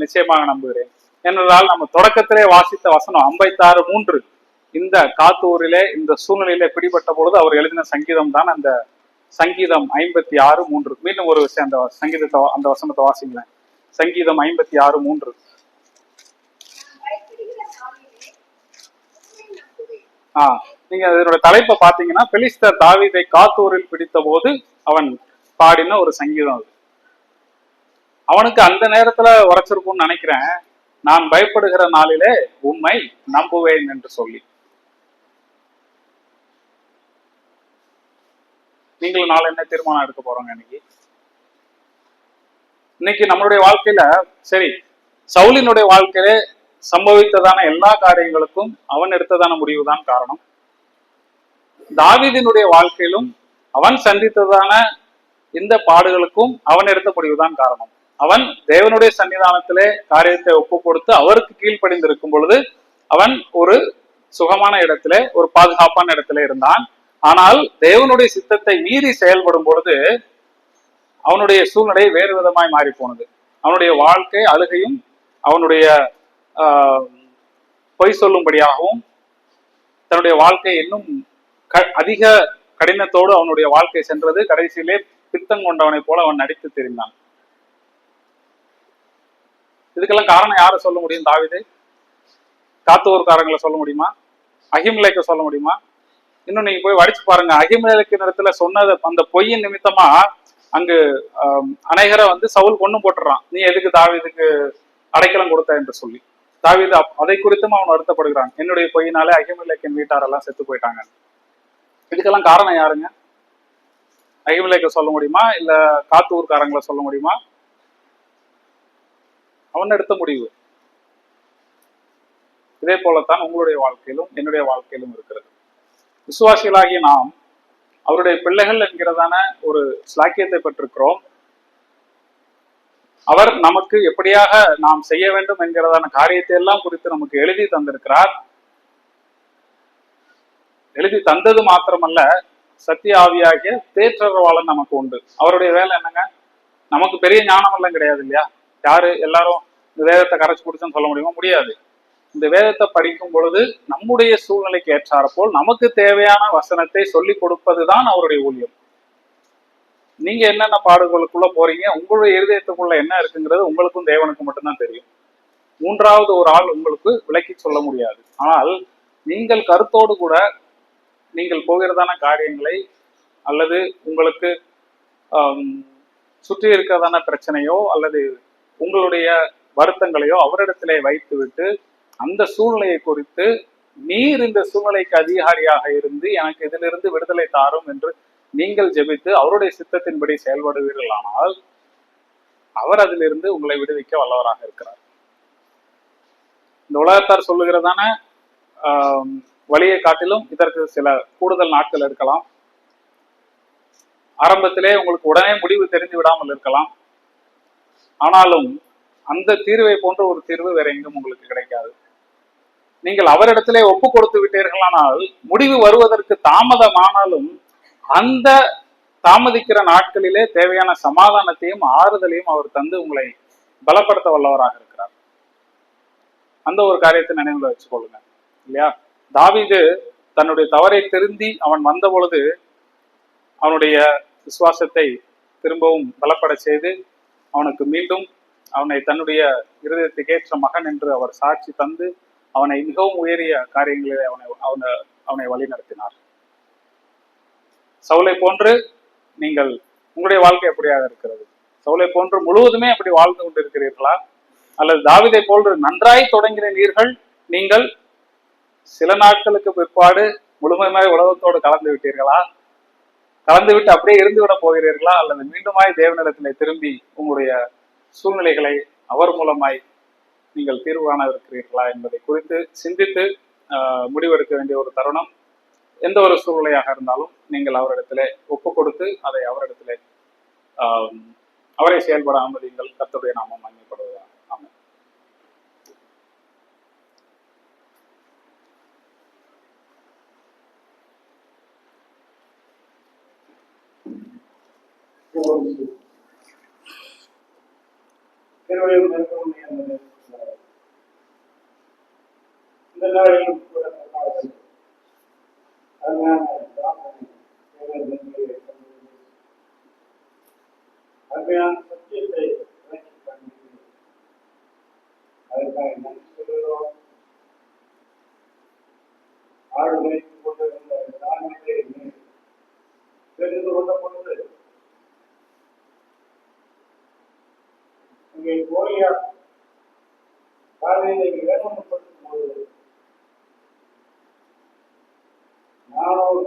நிச்சயமாக நம்புகிறேன். ஏனென்றால் நம்ம தொடக்கத்திலே வாசித்த வசனம் 56:3 இந்த காத்தூரிலே இந்த சூழ்நிலையிலே பிடிபட்ட பொழுது அவர் எழுதின சங்கீதம் தான் அந்த சங்கீதம் 56:3. மீண்டும் ஒரு விஷயம், அந்த சங்கீதத்தை அந்த வசனத்தை வாசிங்களேன். சங்கீதம் 56:3. நீங்க இதனோட தலைப்பை பாத்தீங்கன்னா பெலிஸ்தர் தாவீதை காத்தூரில் பிடித்த போது அவன் பாடின ஒரு சங்கீதம் அது. அவனுக்கு அந்த நேரத்துல உரைச்சிருக்கும்னு நினைக்கிறேன், நான் பயப்படுகிற நாளிலே உண்மை நம்புவேன் என்று சொல்லி. நீங்களும் நாளை என்ன தீர்மானம் எடுக்க போறோங்க இன்னைக்கு நம்மளுடைய வாழ்க்கையில? சரி, சவுலினுடைய வாழ்க்கையில சம்பவித்ததான எல்லா காரியங்களுக்கும் அவன் எடுத்ததான முடிவு தான் காரணம். தாவீதினுடைய வாழ்க்கையிலும் அவன் சந்தித்ததான இந்த பாடுகளுக்கும் அவன் எடுத்த முடிவுதான் காரணம். அவன் தேவனுடைய சன்னிதானத்திலே காரியத்தை ஒப்பு கொடுத்து அவருக்கு கீழ்ப்படிந்திருக்கும் பொழுது அவன் ஒரு சுகமான இடத்திலே, ஒரு பாதுகாப்பான இடத்திலே இருந்தான். ஆனால் தேவனுடைய சித்தத்தை மீறி செயல்படும் பொழுது அவனுடைய சூழ்நிலை வேறு விதமாய் மாறி போனது. அவனுடைய வாழ்க்கை அழுகையும் அவனுடைய பொய் சொல்லும்படியாகவும் தன்னுடைய வாழ்க்கை இன்னும் அதிக கடினத்தோடு அவனுடைய வாழ்க்கை சென்றது. கடைசியிலே பித்தம் கொண்டவனை போல அவன் நடித்து தெரிந்தான். இதுக்கெல்லாம் காரணம் யாரை சொல்ல முடியும்? தாவீது? காத்தூர்காரங்களை சொல்ல முடியுமா? அகிமேலேக்கை சொல்ல முடியுமா? இன்னும் நீங்க போய் வடிச்சு பாருங்க. அகிமேலேக்கு இடத்துல சொன்னது அந்த பொய்யின் நிமித்தமா அங்கு அநேகரை சவுல் கொண்டு போட்டுறான். நீ எதுக்கு தாவீதுக்கு அடைக்கலம் கொடுத்த என்று சொல்லி. தாவீது அதை குறித்தும் அவன் வருத்தப்படுகிறான். என்னுடைய பொய்யினாலே அகிமேலேக்கின் வீட்டாரெல்லாம் செத்து போயிட்டாங்க. இதுக்கெல்லாம் காரணம் யாருங்க? அகிமேலேக்கை சொல்ல முடியுமா? இல்ல காத்தூர்காரங்களை சொல்ல முடியுமா? அவன் எடுத்த முடிவு. இதே போலத்தான் உங்களுடைய வாழ்க்கையிலும் என்னுடைய வாழ்க்கையிலும் இருக்கிறது. விசுவாசிகளாகிய நாம் அவருடைய பிள்ளைகள் என்கிறதான ஒரு ஸ்லாக்கியத்தை பெற்றிருக்கிறோம். அவர் நமக்கு எப்படியாக நாம் செய்ய வேண்டும் என்கிறதான காரியத்தை எல்லாம் குறித்து நமக்கு எழுதி தந்திருக்கிறார். எழுதி தந்தது மாத்திரமல்ல, சத்திய ஆவியாகிய தேற்றரவாளன் நமக்கு உண்டு. அவருடைய வேலை என்னங்க? நமக்கு பெரிய ஞானம் எல்லாம் கிடையாது இல்லையா? யாரு எல்லாரும் இந்த வேதத்தை கரைச்சு குடிச்சுன்னு சொல்ல முடியுமா? முடியாது. இந்த வேதத்தை படிக்கும் பொழுது நம்முடைய சூழ்நிலைக்கு ஏற்றாற்போல் நமக்கு தேவையான வசனத்தை சொல்லி கொடுப்பதுதான் அவருடைய ஊழியம். நீங்க என்னென்ன பாடுகளுக்குள்ள போறீங்க, உங்களுடைய இருதயத்துக்குள்ள என்ன இருக்குங்கிறது உங்களுக்கும் தேவனுக்கும் மட்டும்தான் தெரியும். மூன்றாவது ஒரு ஆள் உங்களுக்கு விளக்கி சொல்ல முடியாது. ஆனால் நீங்கள் கருத்தோடு கூட நீங்கள் போகிறதான காரியங்களை அல்லது உங்களுக்கு சுற்றி இருக்கிறதான பிரச்சனையோ அல்லது உங்களுடைய வருத்தங்களையோ அவரிடத்திலே வைத்து விட்டு அந்த சூழ்நிலையை குறித்து நீர் இந்த சூழ்நிலைக்கு அதிகாரியாக இருந்து எனக்கு இதிலிருந்து விடுதலை தாரும் என்று நீங்கள் ஜெபித்து அவருடைய சித்தத்தின்படி செயல்படுவீர்களானால் அவர் அதிலிருந்து உங்களை விடுவிக்க வல்லவராக இருக்கிறார். இந்த உலகத்தார் சொல்லுகிறதான வழியை காட்டிலும் இதற்கு சில கூடுதல் நாட்கள் இருக்கலாம். ஆரம்பத்திலே உங்களுக்கு உடனே முடிவு தெரிந்து விடாமல் இருக்கலாம். ஆனாலும் அந்த தீர்வை போன்ற ஒரு தீர்வு வேற எங்கும் உங்களுக்கு கிடைக்காது. நீங்கள் அவரிடத்திலே ஒப்பு கொடுத்து விட்டீர்களானால் முடிவு வருவதற்கு தாமதமானாலும் அந்த தாமதிக்கிற நாட்களிலே தேவையான சமாதானத்தையும் ஆறுதலையும் அவர் தந்து உங்களை பலப்படுத்த வல்லவராக இருக்கிறார். அந்த ஒரு காரியத்தை நினைவுல வச்சுக்கொள்ளுங்க இல்லையா? தாவீது தன்னுடைய தவறை திருந்தி அவன் வந்த பொழுது அவனுடைய விசுவாசத்தை திரும்பவும் பலப்பட செய்து அவனுக்கு மீண்டும் அவனை தன்னுடைய இருதயத்துக்கு ஏற்ற மகன் என்று அவர் சாட்சி தந்து அவனை மிகவும் உயரிய காரியங்களிலே அவனை வழி நடத்தினார். சவுலை போன்று நீங்கள் உங்களுடைய வாழ்க்கை எப்படியாக இருக்கிறது? சவுலை போன்று முழுவதுமே அப்படி வாழ்ந்து கொண்டிருக்கிறீர்களா? அல்லது தாவீதை போன்று நன்றாய் தொடங்கின நீங்கள் சில நாட்களுக்கு பிற்பாடு முழுமையாய் உலகத்தோடு கலந்து விட்டீர்களா? கலந்து விட்டு அப்படியே இருந்து விட போகிறீர்களா? அல்லது மீண்டுமாய் தேவனிடத்திலே திரும்பி உங்களுடைய சூழ்நிலைகளை அவர் மூலமாய் நீங்கள் தீர்வு காண இருக்கிறீர்களா என்பதை குறித்து சிந்தித்து முடிவெடுக்க வேண்டிய ஒரு தருணம். எந்த ஒரு சூழ்நிலையாக இருந்தாலும் நீங்கள் அவரிடத்திலே ஒப்பு கொடுத்து அதை அவரிடத்திலே அவரை செயல்பட அனுமதிங்கள். கர்த்தருடைய நாமம் மகிமைப்படுவதாக. ஆமென். இந்த நாளிலும் கூட அருமையான சத்தியத்தை அதற்காக நன்றி சொல்கிறோம். ஆடு வைத்துக் கொண்டிருந்த தானியத்தை தெரிந்து கொண்ட பொழுது இங்கே கோலியா தாவீதை வேதனைப்படுத்தும் போது